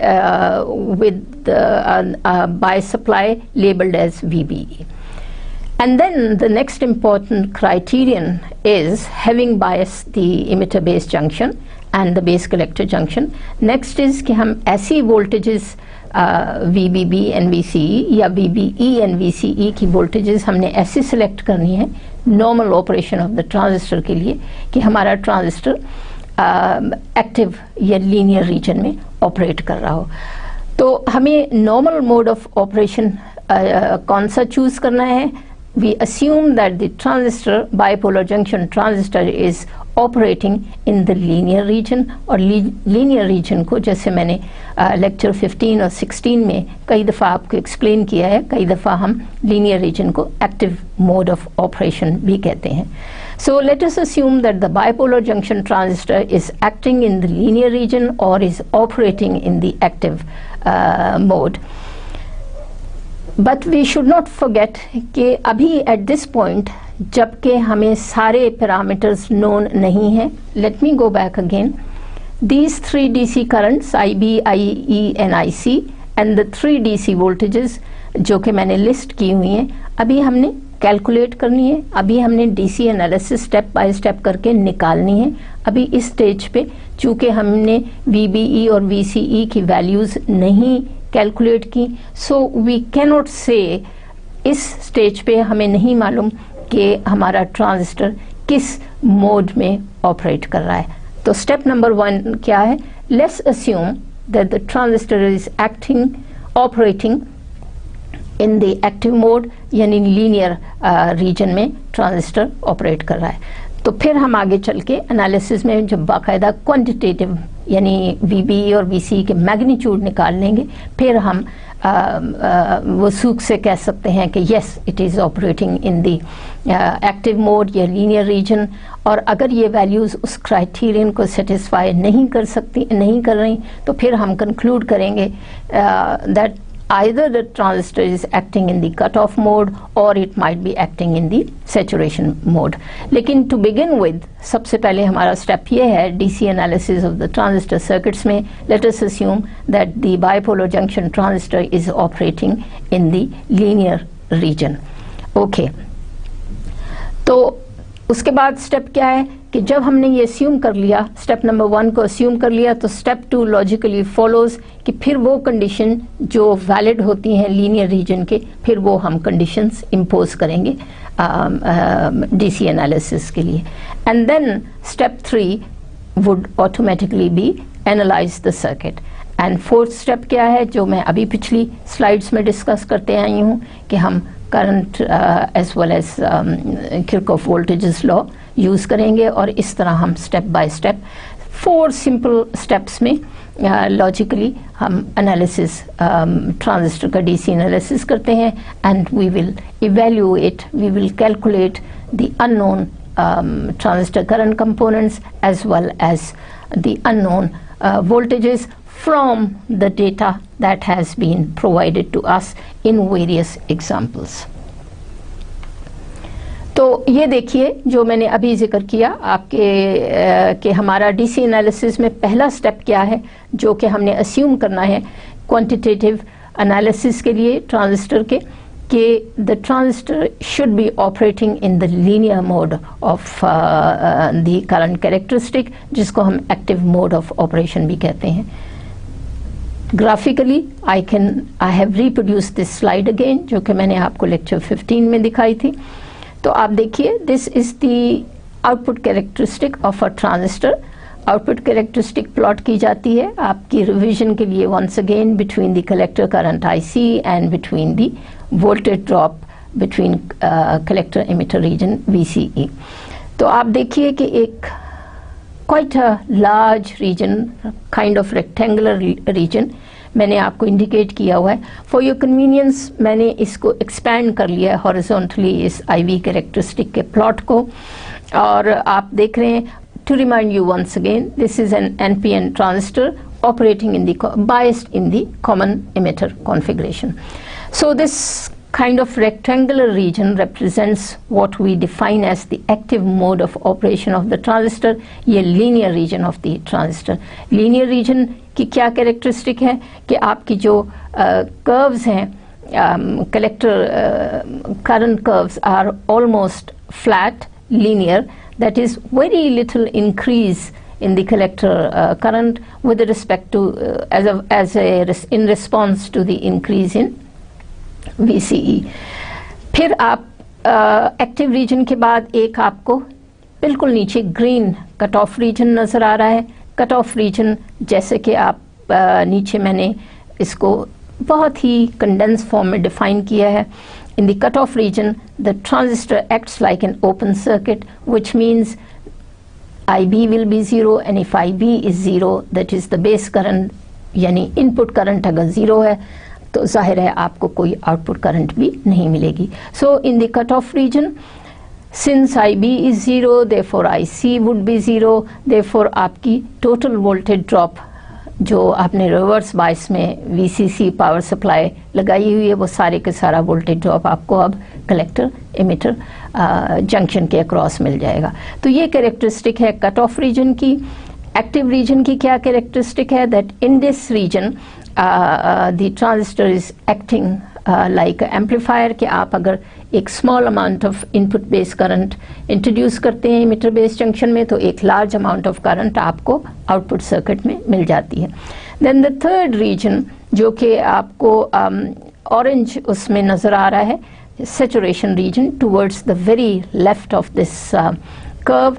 the bias supply labeled as VBE. And then the next important criterion is having biased the emitter base junction and the base collector junction. Next is कि हम ऐसी voltages VBB and VCE या VBE and VCE की voltages हमने ऐसी select करनी है normal operation of the transistor के लिए कि हमारा transistor active या linear region में operate कर रहा हो. तो हमें normal mode of operation कौन सा choose करना है? we assume that the transistor, bipolar junction transistor, is operating in the linear region. और linear region को जैसे मैंने लेक्चर 15 और 16 में कई दफ़ा आपको एक्सप्लेन किया है, कई दफ़ा हम linear region को active mode of operation भी कहते हैं. So let us assume that the bipolar junction transistor is acting in the linear region or is operating in the active mode. But we should not forget कि अभी at this point जबकि हमें सारे parameters known नहीं हैं. Let me go back again. These three DC currents IB, IE and IC and the three DC voltages जो कि मैंने लिस्ट की हुई हैं, अभी हमने कैलकुलेट करनी है, अभी हमने DC analysis step by step करके निकालनी है. अभी इस स्टेज पे चूँकि हमने VBE और VCE की वैल्यूज़ नहीं कैलकुलेट की, सो वी कैनॉट से इस स्टेज पे हमें नहीं मालूम कि हमारा ट्रांजिस्टर किस मोड में ऑपरेट कर रहा है. तो स्टेप नंबर 1 क्या है? Let's assume that the transistor is operating in the active mode, यानी लीनियर रीजन में ट्रांजिस्टर ऑपरेट कर रहा है. तो फिर हम आगे चल के एनालिसिस में जब बाकायदा क्वांटिटेटिव यानी VBE और VCE के मैग्नीट्यूड निकाल लेंगे, फिर हम वसूख से कह सकते हैं कि yes it is operating in the active mode या लीनियर रीजन. और अगर ये वैल्यूज़ उस क्राइटेरियन को सेटिस्फाई नहीं कर रही, तो फिर हम कंक्लूड करेंगे that either the transistor is acting in the cutoff mode or it might be acting in the saturation mode. लेकिन to begin with सबसे पहले हमारा स्टेप ये है DC analysis of the transistor circuits में, let us assume that the bipolar junction transistor is operating in the linear region. Okay. तो उसके बाद स्टेप क्या है कि जब हमने ये अस्यूम कर लिया, स्टेप नंबर 1 को अस्यूम कर लिया, तो स्टेप 2 लॉजिकली फॉलोज कि फिर वो कंडीशन जो वैलिड होती हैं लीनियर रीजन के, फिर वो हम कंडीशंस इम्पोज करेंगे DC एनालिसिस के लिए. And then step 3 would automatically be analyse the circuit. And fourth step क्या है जो मैं अभी पिछली स्लाइड्स में डिस्कस करते आई हूँ कि हम current as well as Kirchhoff voltages law use करेंगे, और इस तरह हम step by step 4 simple steps में लॉजिकली हम एनालिसिस ट्रांजिस्टर का DC एनालिसिस करते हैं. And we will evaluate, we will calculate the unknown transistor current components as well as the unknown voltages from the data that has been provided to us in various examples. तो ये देखिए जो मैंने अभी जिक्र किया आपके कि हमारा DC एनालिसिस में पहला स्टेप क्या है जो कि हमने अस्यूम करना है क्वांटिटेटिव एनालिसिस के लिए ट्रांजिस्टर के, कि the transistor should be operating in the linear mode of the current characteristic, जिसको हम एक्टिव मोड ऑफ ऑपरेशन भी कहते हैं. Graphically I have reproduced this slide again, जो कि मैंने आपको लेक्चर 15 में दिखाई थी. तो आप देखिए, this is the output characteristic of a transistor. Output characteristic plot की जाती है आपकी रिवीजन के लिए once again between the collector current IC and between the voltage drop between collector emitter region VCE. तो आप देखिए कि एक quite a large region, kind of rectangular region मैंने आपको इंडिकेट किया हुआ है. फॉर योर कन्वीनियंस मैंने इसको एक्सपैंड कर लिया है हॉरिजॉन्टली इस IV कैरेक्टरिस्टिक के प्लॉट को, और आप देख रहे हैं. To remind you once again, this is an NPN transistor operating in the biased in the common emitter configuration. So this kind of rectangular region represents what we define as the active mode of operation of the transistor. ये linear region of the transistor. Linear region की क्या characteristic है कि आपकी जो curves हैं, collector current curves are almost flat, linear. That is very little increase in the collector current with respect to in response to the increase in VCE. फिर आप active region के बाद एक आपको बिल्कुल नीचे ग्रीन कट ऑफ रीजन नज़र आ रहा है. कट ऑफ रीजन जैसे कि आप नीचे मैंने इसको बहुत ही कंडेंस फॉर्म में डिफाइन किया है. in the cutoff region, the transistor acts like an open circuit, which means IB will be 0, and if IB is 0, that is the base current, यानी इनपुट करंट अगर 0 है तो जाहिर है आपको कोई आउटपुट करंट भी नहीं मिलेगी. So in the cut off region, since IB is 0, therefore IC would be 0, therefore आपकी टोटल वोल्टेज ड्रॉप जो आपने रिवर्स बायस में VCC पावर सप्लाई लगाई हुई है, वो सारे के सारा वोल्टेज ड्रॉप आपको अब कलेक्टर इमिटर जंक्शन के अक्रॉस मिल जाएगा. तो ये कैरेक्टरिस्टिक है कट ऑफ रीजन की. एक्टिव रीजन की क्या कैरेक्टरिस्टिक है? That in this region the transistor is acting like amplifier, कि आप अगर एक small amount of input base current introduce करते हैं इमिटर बेस जंक्शन में, तो एक लार्ज अमाउंट ऑफ करंट आपको आउटपुट सर्किट में मिल जाती है. देन द थर्ड रीजन जो कि आपको ऑरेंज उसमें नज़र आ रहा है, saturation region towards the very left of this curve.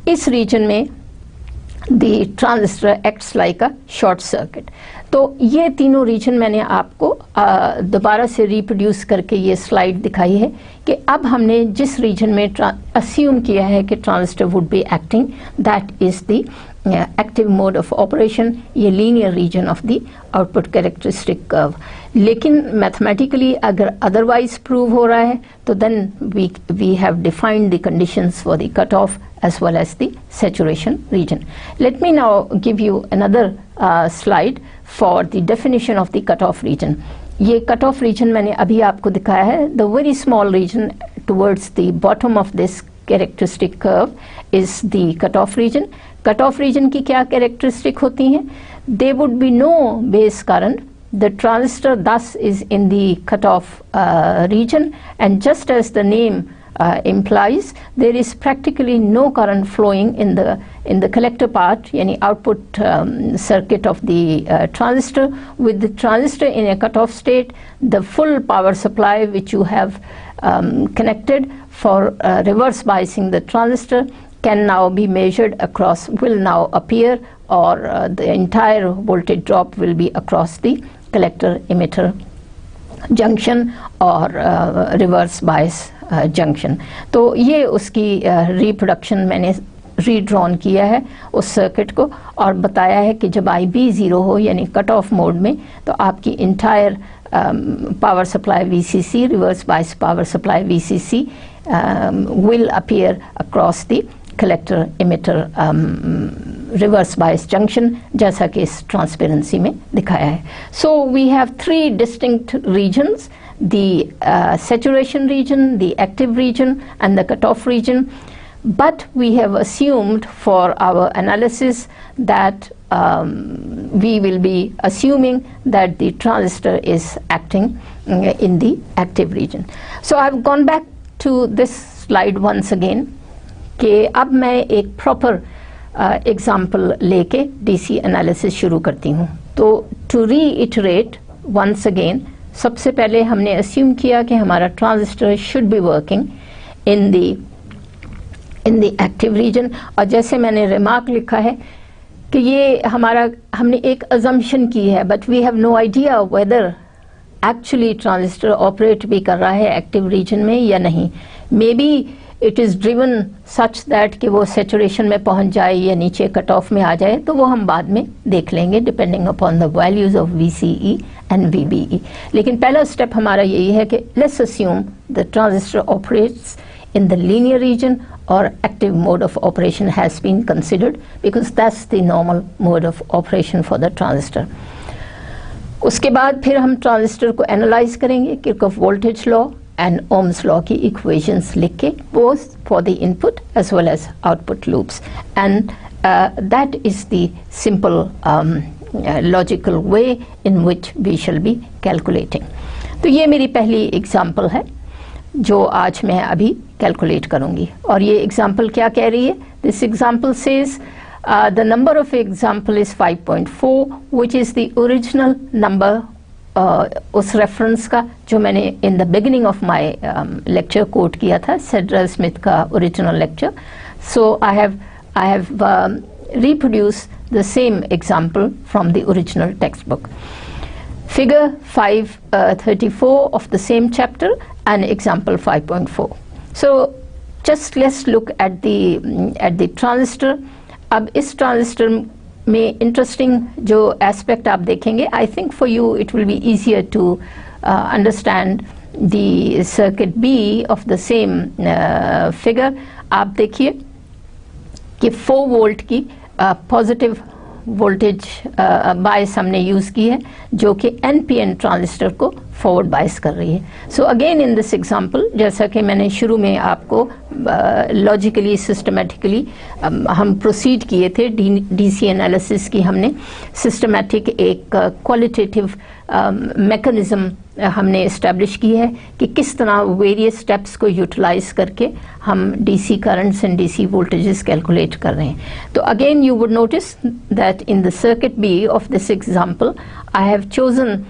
इस region में the transistor acts like a short circuit. तो ये तीनों रीजन मैंने आपको दोबारा से रिप्रोड्यूस करके ये स्लाइड दिखाई है कि अब हमने जिस रीजन में अस्यूम किया है कि transistor would be acting, that is the active mode of operation, ये linear region of the output characteristic curve. लेकिन मैथमेटिकली अगर अदरवाइज प्रूव हो रहा है तो then we have defined the conditions for the cut off as well as the saturation region. Let me now give you another slide for the definition of the cutoff region. ये cutoff region मैंने अभी आपको दिखाया है. The very small region towards the bottom of this characteristic curve is the cutoff region. Cutoff region की क्या characteristic होती हैं? There would be no base current. The transistor thus is in the cutoff region, and just as the name implies, there is practically no current flowing in the collector part, yani output circuit of the transistor. With the transistor in a cutoff state, the full power supply which you have connected for reverse biasing the transistor can now be measured across, will now appear, or the entire voltage drop will be across the collector emitter junction or reverse bias junction. तो ये उसकी reproduction मैंने redrawn किया है उस circuit को, और बताया है कि जब IB 0 हो यानी कट ऑफ मोड में, तो आपकी entire power supply VCC, reverse bias power supply VCC will appear across the collector emitter reverse bias junction, जैसा कि इस ट्रांसपेरेंसी में दिखाया है. So we have three distinct regions: the saturation region, the active region, and the cutoff region. But we have assumed for our analysis that we will be assuming that the transistor is acting in the active region. So I've gone back to this slide once again कि अब मैं एक proper example लेके DC analysis शुरू करती हूँ. तो to reiterate once again, सबसे पहले हमने अस्यूम किया कि हमारा transistor should be working in the active region. और जैसे मैंने रिमार्क लिखा है कि ये हमने एक अजम्पशन की है, but we have no idea whether actually transistor operate भी कर रहा है एक्टिव रीजन में या नहीं. May be it is driven such that कि वो सेचुरेशन में पहुंच जाए या नीचे कट ऑफ में आ जाए, तो वो हम बाद में देख लेंगे depending upon the values of VCE and VBE. लेकिन पहला स्टेप हमारा यही है कि let's assume the transistor operates in the linear region, or active mode of operation has been considered because that's the normal mode of operation for the transistor. उसके बाद फिर हम ट्रांजिस्टर को एनालाइज करेंगे Kirchhoff voltage law and Ohm's law की equations लिख के, both for the input as well as output loops, and that is the simple logical way in which we shall be calculating. तो ये मेरी पहली example है जो आज मैं अभी कैलकुलेट करूंगी. और ये एग्जाम्पल क्या कह रही है? This example says the number of example is 5.4 which is the original number उस रेफरेंस का जो मैंने in the beginning of my lecture quote किया था, सेड्रल स्मिथ का original lecture. So I have reproduced the same example from the original textbook. Figure 534 of the same chapter and example 5.4. So just let's look at the transistor. अब इस transistor में interesting जो aspect आप देखेंगे, I think for you it will be easier to understand the circuit B of the same figure. आप देखिए कि 4 volt की पॉजिटिव वोल्टेज बायस हमने यूज़ की है जो कि NPN ट्रांजिस्टर को फॉरवर्ड बायस कर रही है. So again in this example, जैसा कि मैंने शुरू में आपको लॉजिकली सिस्टमेटिकली हम प्रोसीड किए थे, डीसी एनालिसिस की हमने सिस्टमेटिक एक क्वालिटेटिव मैकेनिज्म हमने इस्टेब्लिश की है कि किस तरह वेरियस स्टेप्स को यूटिलाइज करके हम DC currents and DC voltages calculate कर रहे हैं. तो again you would notice that in the circuit B of this example I have chosen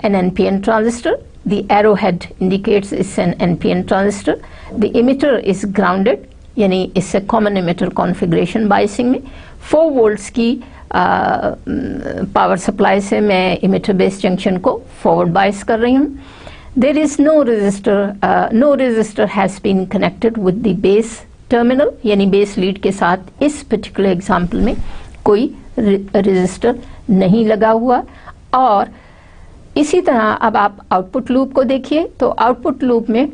an NPN transistor. The arrowhead indicates it's an NPN transistor. The emitter is grounded, यानी इससे common emitter configuration biasing में 4 volts की power supply से मैं emitter base junction को forward bias कर रही हूँ. There is no resistor has been connected with the base terminal, यानी बेस लीड के साथ इस पर्टिकुलर एग्जाम्पल में कोई रजिस्टर नहीं लगा हुआ. और इसी तरह अब आप आउटपुट लूप को देखिए, तो आउटपुट लूप में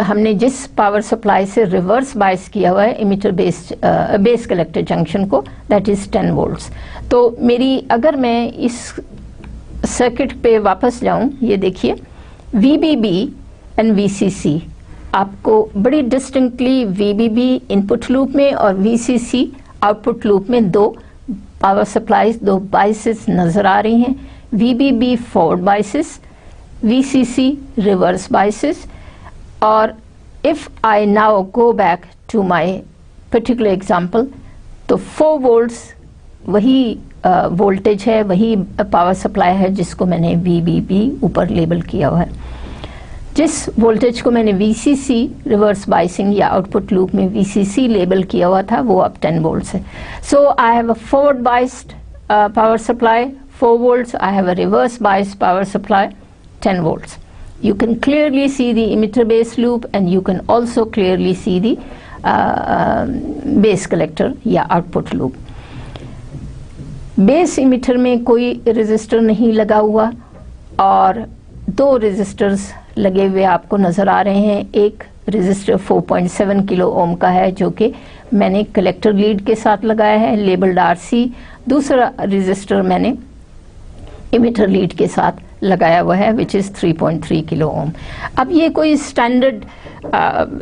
हमने जिस पावर सप्लाई से रिवर्स बायस किया हुआ है इमिटर बेस कलेक्टर जंक्शन को, दैट इज 10 वोल्ट्स. तो मेरी अगर मैं इस सर्किट पे वापस जाऊं, ये देखिए VBB एंड VCC आपको बड़ी डिस्टिंक्टली VBB इनपुट लूप में और VCC आउटपुट लूप में 2 पावर सप्लाईज, 2 बाइसेस नजर आ रही हैं. VBB forward biases, VCC reverse biases. और if I now go back to my particular example, तो 4 वोल्ट्स वही वोल्टेज है, वही पावर सप्लाई है जिसको मैंने VBB ऊपर लेबल किया हुआ है. जिस वोल्टेज को मैंने VCC रिवर्स बाइसिंग या आउटपुट लूप में VCC लेबल किया हुआ था वो अब 10 वोल्ट्स है. So I have a forward biased power supply 4 volts, I have a reverse bias power supply 10 volts. You can clearly see the emitter base loop and you can also clearly see the base collector या output loop. Base emitter में कोई resistor नहीं लगा हुआ और 2 resistors लगे हुए आपको नज़र आ रहे हैं. एक रेजिस्टर 4.7 किलो ओम का है जो कि मैंने कलेक्टर लीड के साथ लगाया है, लेबल्ड RC. दूसरा रेजिस्टर मैंने इमिटर लीड के साथ लगाया हुआ है विच इज़ 3.3 किलो ओम. अब ये कोई स्टैंडर्ड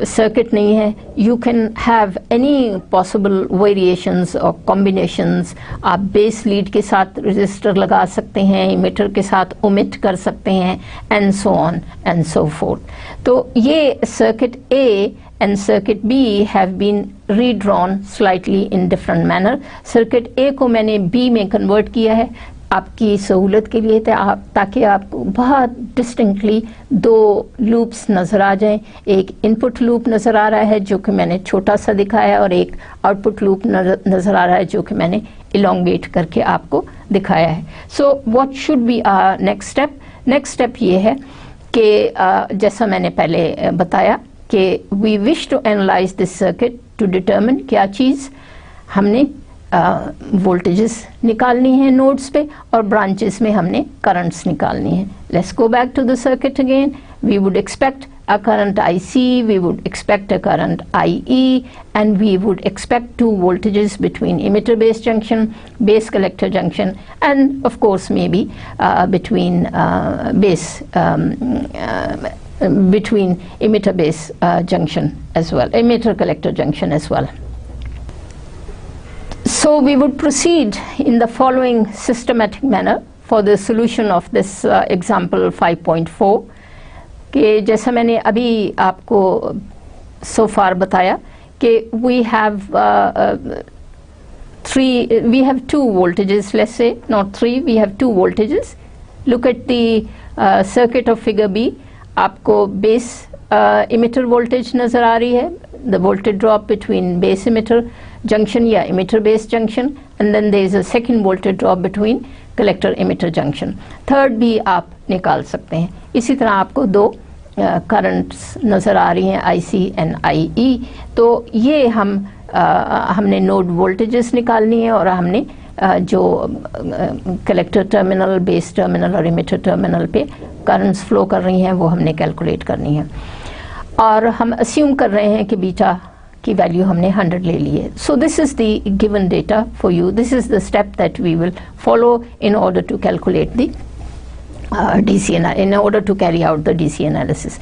सर्किट नहीं है. You can have any possible variations और कॉम्बिनेशंस. आप बेस लीड के साथ रजिस्टर लगा सकते हैं, इमिटर के साथ ओमिट कर सकते हैं, and so on and so fourth. तो ये circuit A and circuit B have been redrawn slightly in different manner. Circuit A को मैंने B में कन्वर्ट किया है आपकी सहूलत के लिए, ताकि आपको बहुत डिस्टिंक्टली 2 लूप्स नज़र आ जाएं. एक इनपुट लूप नज़र आ रहा है जो कि मैंने छोटा सा दिखाया है और एक आउटपुट लूप नज़र आ रहा है जो कि मैंने इलोंगेट करके आपको दिखाया है. So what should be our next step? Next step ये है कि जैसा मैंने पहले बताया कि we wish to analyse this circuit to determine क्या चीज़ हमने वोल्टेजेस निकालनी है नोड्स पे और ब्रांचेस में हमने करंट्स निकालनी है. Let's go back to the circuit again. We would expect a current IC, we would expect a current IE, and we would expect 2 voltages between emitter base junction, base collector junction, and of course maybe between between emitter base junction as well, emitter collector junction as well. So we would proceed in the following systematic manner for the solution of this example 5.4. कि जैसा मैंने अभी आपको so far बताया कि we have 2 voltages, let's say, not 3, we have 2 voltages. Look at the circuit of figure B. आपको base emitter voltage नज़र आ रही है, the voltage drop between base emitter junction या emitter base junction, and then there is a second voltage drop between collector emitter junction. Third भी आप निकाल सकते हैं। इसी तरह आपको दो करंट्स नज़र आ रही हैं, IC एंड IE। तो ये हमने नोड वोल्टेजेस निकालनी है और हमने जो कलेक्टर टर्मिनल, बेस टर्मिनल और इमिटर टर्मिनल पे करंट्स फ्लो कर रही हैं वो हमने कैलकुलेट करनी है। और हम अस्यूम कर रहे हैं कि बीटा की वैल्यू हमने 100 ले ली है। So this is the given data for you, this is the step that we will follow in order to calculate the DC in order to carry out the DC analysis।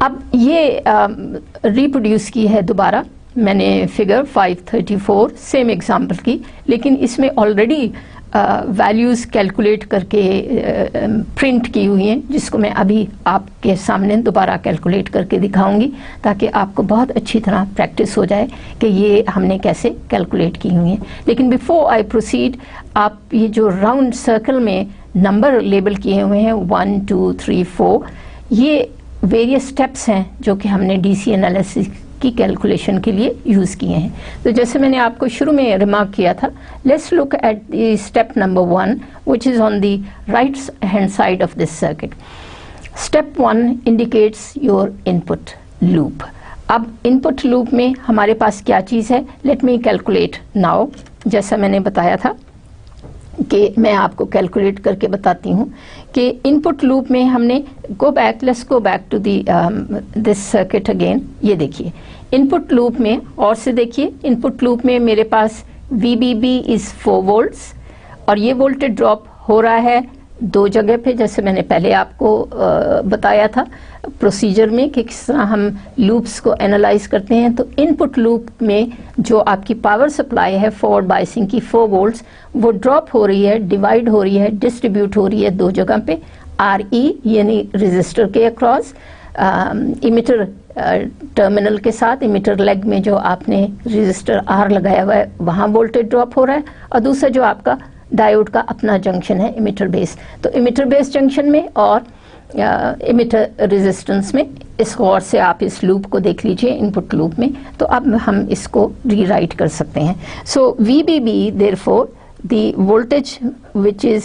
अब ये reproduce की है दोबारा मैंने figure 534 same example की, लेकिन इसमें already values calculate करके प्रिंट की हुई हैं, जिसको मैं अभी आपके सामने दोबारा कैलकुलेट करके दिखाऊंगी ताकि आपको बहुत अच्छी तरह प्रैक्टिस हो जाए कि ये हमने कैसे कैलकुलेट की हुई हैं। लेकिन बिफोर आई प्रोसीड, आप ये जो राउंड सर्कल में नंबर लेबल किए हुए हैं 1 2 3 4, ये वेरियस स्टेप्स हैं जो कि हमने DC एनालिसिस की कैलकुलेशन के लिए यूज़ किए हैं। तो जैसे मैंने आपको शुरू में रिमार्क किया था, let's look at the step number 1 which is on the right hand side of this circuit. Step 1 indicates your input loop. अब इनपुट लूप में हमारे पास क्या चीज़ है, लेट मी कैलकुलेट नाउ। जैसा मैंने बताया था कि मैं आपको कैलकुलेट करके बताती हूँ कि इनपुट लूप में हमने let's go back to this circuit again. ये देखिए इनपुट लूप में, और से देखिए इनपुट लूप में मेरे पास VBB इज़ 4 वोल्ट्स और ये वोल्टेज ड्रॉप हो रहा है दो जगह पे, जैसे मैंने पहले आपको बताया था प्रोसीजर में कि किस तरह हम लूप्स को एनालाइज करते हैं। तो इनपुट लूप में जो आपकी पावर सप्लाई है फॉरवर्ड बायसिंग की 4 वोल्ट्स, वो ड्रॉप हो रही है, डिवाइड हो रही है, डिस्ट्रीब्यूट हो रही है दो जगह पे, RE यानी रजिस्टर के अक्रॉस, इमिटर टर्मिनल के साथ, इमिटर लेग में जो आपने रजिस्टर R लगाया हुआ है वहाँ वोल्टेज ड्रॉप हो रहा है, और दूसरा जो आपका डायोड का अपना जंक्शन है इमिटर बेस। तो इमिटर बेस जंक्शन में और इमिटर रेजिस्टेंस में, इस गौर से आप इस लूप को देख लीजिए इनपुट लूप में। तो अब हम इसको रीराइट कर सकते हैं। सो VBB therefore the voltage which is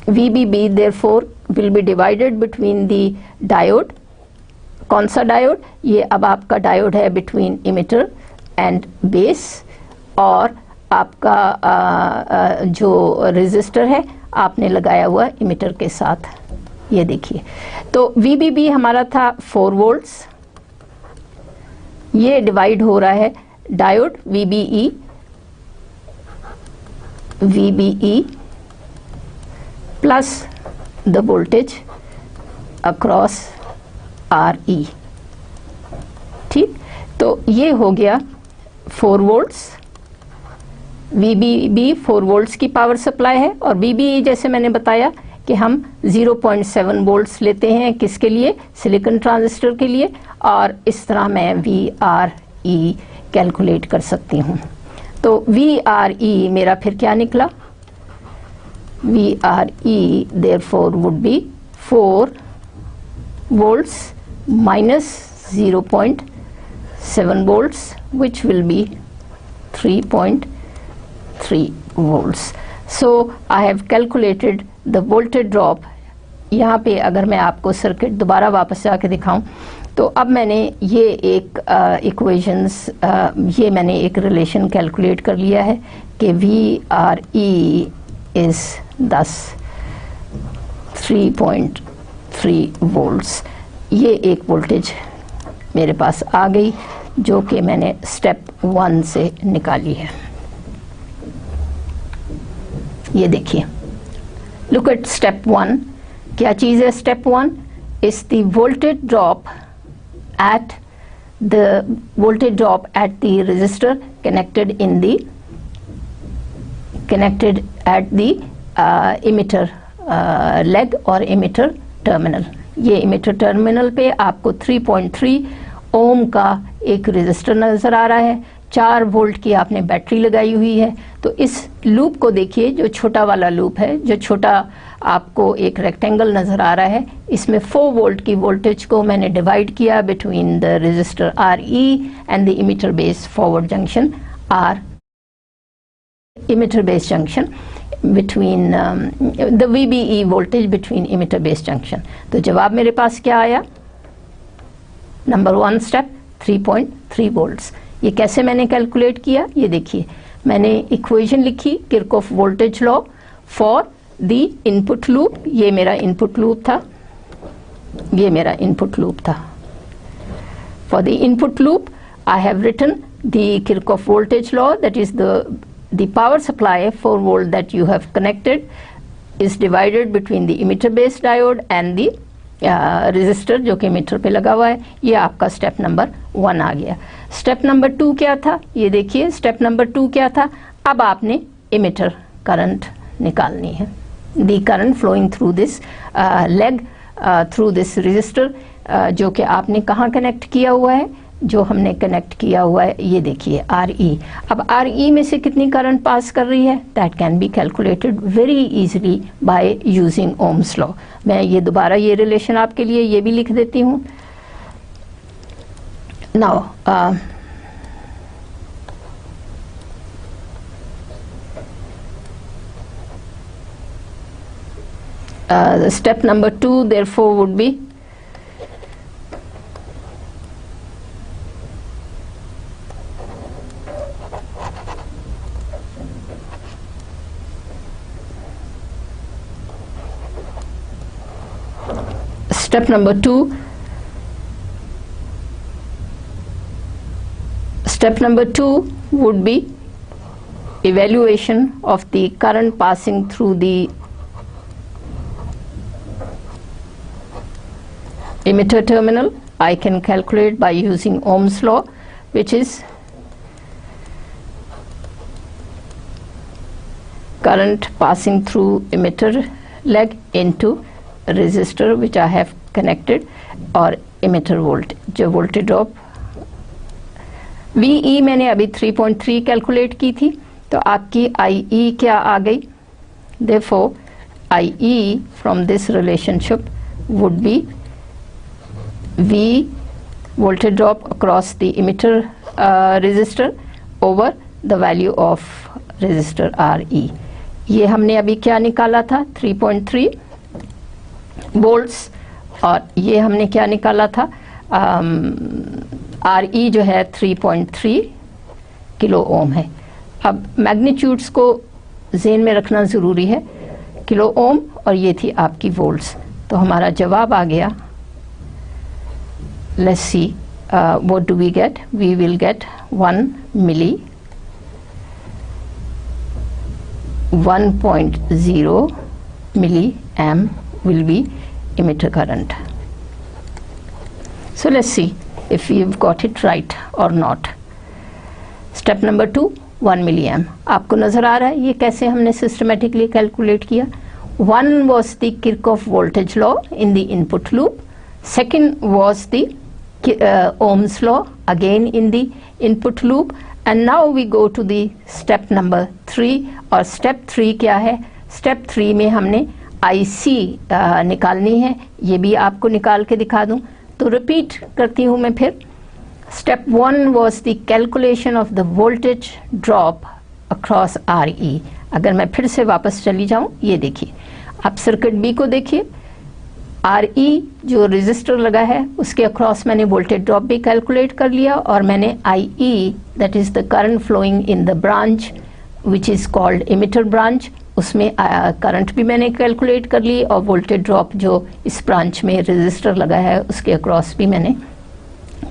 VBB therefore will be divided between the diode. कौन सा डायोड? ये अब आपका डायोड है बिटवीन इमिटर एंड बेस, और आपका जो रेजिस्टर है आपने लगाया हुआ इमिटर के साथ। ये देखिए तो VBB हमारा था 4 वोल्ट्स, ये डिवाइड हो रहा है diode VBE plus the voltage across RE। ठीक, तो ये हो गया 4 वोल्ट्स। VBB 4 वोल्ट्स की पावर सप्लाई है, और VBE जैसे मैंने बताया कि हम 0.7 वोल्ट्स लेते हैं, किसके लिए? सिलिकॉन ट्रांजिस्टर के लिए। और इस तरह मैं VRE कैलकुलेट कर सकती हूँ। तो VRE मेरा फिर क्या निकला? VRE therefore would be 4 volts minus 0.7 volts, which will be 3.3 volts. So I have calculated the voltage drop। यहाँ पे अगर मैं आपको सर्किट दोबारा वापस जाके दिखाऊं, तो अब मैंने ये एक इक्वेशंस, ये मैंने एक रिलेशन कैलकुलेट कर लिया है कि VRE इज़ 3.3 वोल्ट्स। ये एक वोल्टेज मेरे पास आ गई जो कि मैंने स्टेप 1 से निकाली है। ये देखिए, लुक एट स्टेप 1। क्या चीज़ है step 1? Is the voltage drop at the register connected at the emitter leg और emitter terminal। ये emitter terminal पे आपको 3.3 ओम का एक रेजिस्टर नज़र आ रहा है, 4 वोल्ट की आपने बैटरी लगाई हुई है। तो इस लूप को देखिए, जो छोटा वाला लूप है, जो छोटा आपको एक रेक्टेंगल नज़र आ रहा है, इसमें 4 वोल्ट की वोल्टेज को मैंने डिवाइड किया between the register RE and the emitter base forward junction R। emitter base junction between the VBE voltage between emitter base junction. तो जवाब मेरे पास क्या आया? Number 1 step 3.3 volts. ये कैसे मैंने कैलकुलेट किया? ये देखिए, मैंने इक्वेशन लिखी Kirchhoff voltage law for the input loop. ये मेरा इनपुट लूप था, ये मेरा इनपुट लूप था। For the input loop I have written the Kirchhoff voltage law, that is the power supply 4 volt that you have connected is divided between the emitter base diode and the resistor जो कि emitter पे लगा हुआ है। ये आपका step number 1 आ गया। Step number 2 क्या था? ये देखिए, स्टेप नंबर 2 क्या था? अब आपने emitter करंट निकालनी है, the current flowing through this leg through this resistor जो कि आपने कहाँ कनेक्ट किया हुआ है? जो हमने कनेक्ट किया हुआ है, ये देखिए RE। अब RE में से कितनी करंट पास कर रही है? That can be calculated very easily by using Ohm's law. मैं ये दोबारा ये रिलेशन आपके लिए ये भी लिख देती हूँ। Now step number 2 therefore would be step number 2 would be evaluation of the current passing through the emitter terminal. I can calculate by using Ohm's law, which is current passing through emitter leg into resistor which I have connected, और emitter voltage जो voltage drop VE मैंने अभी 3.3 calculate की थी, तो आपकी IE क्या आ गई? Therefore IE from this relationship would be V voltage drop across the emitter resistor over the value of resistor RE। ये हमने अभी क्या निकाला था? 3.3 वोल्ट्स, और ये हमने क्या निकाला था? RE जो है 3.3 किलो ओम है। अब मैग्नीट्यूड्स को ज़हन में रखना ज़रूरी है, किलो ओम, और ये थी आपकी वोल्ट्स। तो हमारा जवाब आ गया, let's see what do we get? We will get 1 milli 1.0 milli amp will be emitter current. So let's see if you've got it right or not. Step number 2, 1 milliamp. आपको नजर आ रहा है ये कैसे हमने systematically calculate किया? 1 was the Kirchhoff voltage law in the input loop. Second was the Ohm's law again in the input loop. And now we go to the step number 3. और step 3 क्या है? step 3 में हमने IC निकालनी है। ये भी आपको निकाल के दिखा दूं, तो रिपीट करती हूँ मैं फिर। step 1 was the calculation of the voltage drop across RE। अगर मैं फिर से वापस चली जाऊं, ये देखिए, आप सर्किट बी को देखिए, RE जो रेजिस्टर लगा है उसके अक्रॉस मैंने वोल्टेज ड्रॉप भी कैलकुलेट कर लिया, और मैंने IE that is the current flowing in the branch which is called emitter branch, उसमें करंट भी मैंने कैलकुलेट कर ली, और वोल्टेज ड्रॉप जो इस ब्रांच में रेजिस्टर लगा है उसके अक्रॉस भी मैंने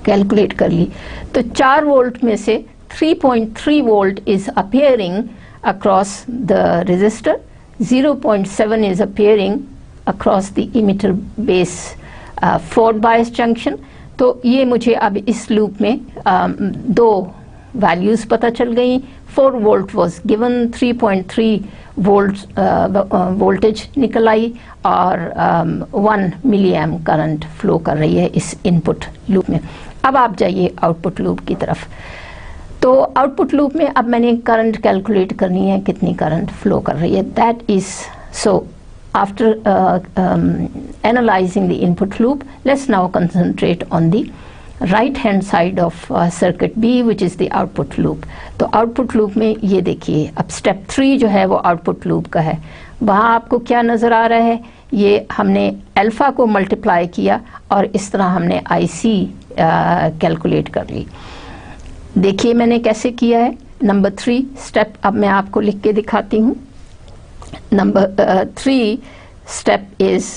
कैलकुलेट कर ली। तो 4 वोल्ट में से 3.3 volt is appearing across the resistor, 0.7 is appearing across the emitter base forward bias junction। तो ये मुझे अब इस लूप में 2 वैल्यूज़ पता चल गई। 4 volt was given, 3.3 volt voltage निकल आई, और 1 मिली एम करंट फ्लो कर रही है इस इनपुट लूप में। अब आप जाइए आउटपुट लूप की तरफ। तो आउटपुट लूप में अब मैंने करंट कैलकुलेट करनी है, कितनी करंट फ्लो कर रही है। That is so after analyzing the input loop, let's now concentrate on the right hand side of circuit B which is the output loop. तो आउटपुट लूप में ये देखिए अब स्टेप 3 जो है वो आउटपुट लूप का है। वहाँ आपको क्या नज़र आ रहा है, ये हमने अल्फ़ा को मल्टीप्लाई किया और इस तरह हमने IC कैलकुलेट कर ली। देखिए मैंने कैसे किया है। नंबर 3 स्टेप अब मैं आपको लिख के दिखाती हूँ। Number 3 step is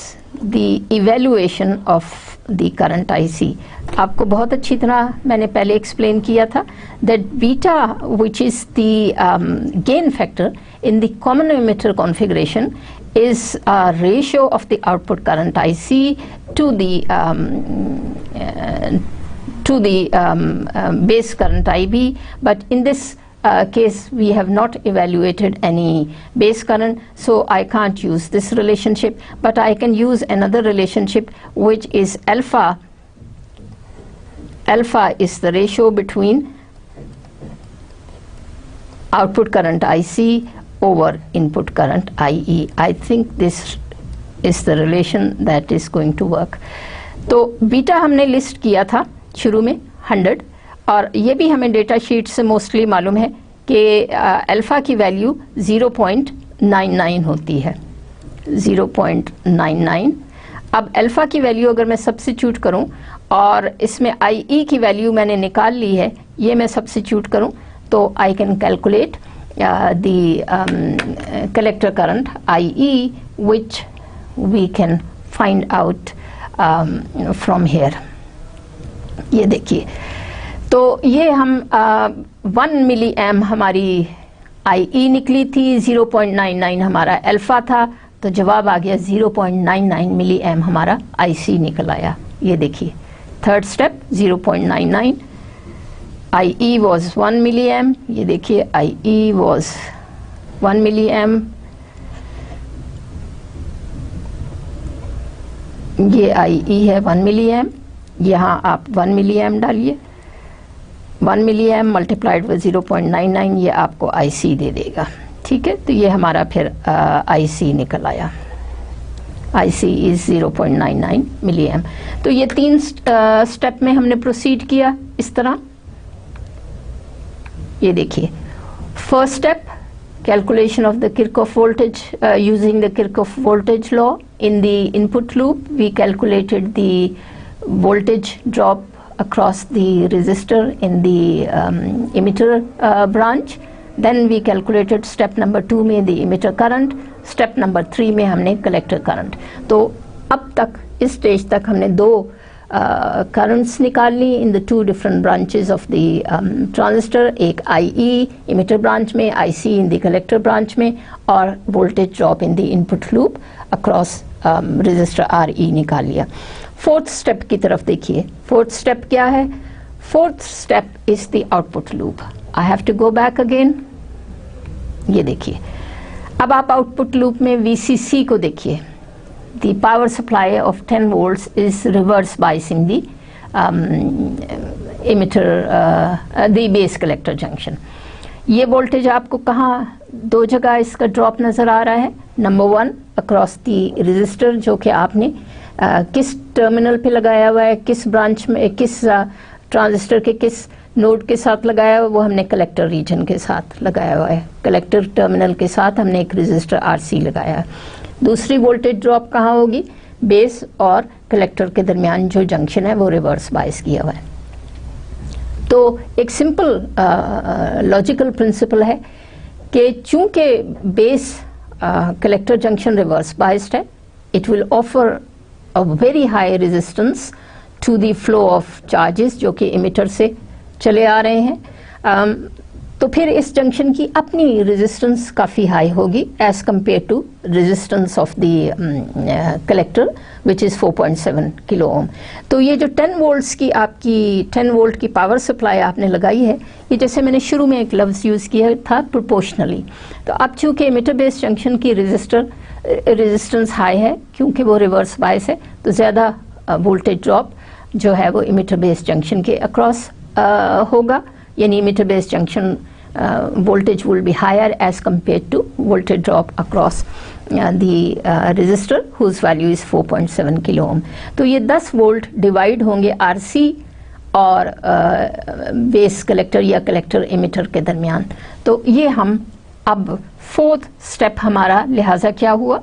the evaluation of the current IC। आपको बहुत अच्छी तरह मैंने पहले एक्सप्लेन किया था that beta which is the gain factor in the common emitter configuration is a ratio of the output current IC to the base current IB, but in this case we have not evaluated any base current, so I can't use this relationship, but I can use another relationship which is alpha. Alpha is the ratio between output current IC over input current IE. I think this is the relation that is going to work. तो beta हमने list किया था शुरू में 100, और ये भी हमें डेटा शीट से मोस्टली मालूम है कि अल्फ़ा की वैल्यू 0.99 होती है, 0.99। अब अल्फ़ा की वैल्यू अगर मैं सब्स्टिट्यूट करूं और इसमें IE की वैल्यू मैंने निकाल ली है, ये मैं सब्स्टिट्यूट करूं तो I can calculate the collector current IE, which we can find out from here. ये देखिए, तो ये हम 1 मिली एम हमारी IE निकली थी, 0.99 हमारा अल्फ़ा था, तो जवाब आ गया 0.99 मिली एम हमारा IC निकल आया। ये देखिए third step 0.99, IE was 1 milliamp। ये देखिए IE was 1 milliamp, ये IE है 1 milliamp, यहाँ आप 1 milliamp डालिए, 1 milliamp मल्टीप्लाइड विद 0.99 ये आपको IC दे देगा। ठीक है, तो ये हमारा फिर IC निकल आया, IC इज़ 0.99 milliamp। तो ये 3 स्टेप में हमने प्रोसीड किया इस तरह। ये देखिए first step calculation of the Kirchhoff voltage using the Kirchhoff voltage law in the input loop. We calculated the voltage drop across the resistor in the emitter branch. Then we calculated step number 2 में the emitter current, step number 3 में हमने collector current। तो अब तक इस stage तक हमने 2 currents निकाल ली in the 2 different branches of the transistor, एक IE emitter branch में, IC in the collector branch में, और voltage drop in the input loop across resistor RE निकाल लिया। फोर्थ स्टेप की तरफ देखिए, फोर्थ स्टेप क्या है? Fourth step is the output loop. I have to go back again. ये देखिए, अब आप आउटपुट लूप में VCC को देखिए। The power supply of 10 volts is reverse biasing the emitter, the base collector junction. ये वोल्टेज आपको कहाँ 2 जगह इसका ड्रॉप नज़र आ रहा है। नंबर 1 अक्रॉस दी रजिस्टर, जो कि आपने किस टर्मिनल पे लगाया हुआ है, किस ब्रांच में, किस ट्रांजिस्टर के किस नोड के साथ लगाया हुआ, वो हमने कलेक्टर रीजन के साथ लगाया हुआ है। कलेक्टर टर्मिनल के साथ हमने एक रजिस्टर RC लगाया है। दूसरी वोल्टेज ड्रॉप कहाँ होगी? बेस और कलेक्टर के दरमियान जो जंक्शन है वो रिवर्स बायस किया हुआ है। तो एक सिंपल लॉजिकल प्रिंसिपल है कि चूंकि base collector junction reverse biased है, it will offer a very high resistance to the flow of charges जो कि इमिटर से चले आ रहे हैं। तो फिर इस जंक्शन की अपनी रेजिस्टेंस काफ़ी हाई होगी as compare to resistance of the collector which is 4.7 kilo ohm. तो ये जो 10 वोल्ट्स की आपकी 10 वोल्ट की पावर सप्लाई आपने लगाई है, ये जैसे मैंने शुरू में एक लफ्ज़ यूज़ किया था प्रोपोर्शनली। तो अब चूँकि एमिटर बेस जंक्शन की रेजिस्टेंस हाई है, क्योंकि वो रिवर्स बायस है, तो ज़्यादा वोल्टेज ड्रॉप जो है वो एमिटर बेस जंक्शन के अक्रॉस होगा, यानी emitter based junction voltage will be higher as compared to voltage drop across the resistor whose value is 4.7 kilo ohm। तो ये 10 वोल्ट डिवाइड होंगे RC और बेस कलेक्टर या कलेक्टर इमिटर के दरमियान। तो ये हम अब फोर्थ स्टेप हमारा लिहाजा क्या हुआ,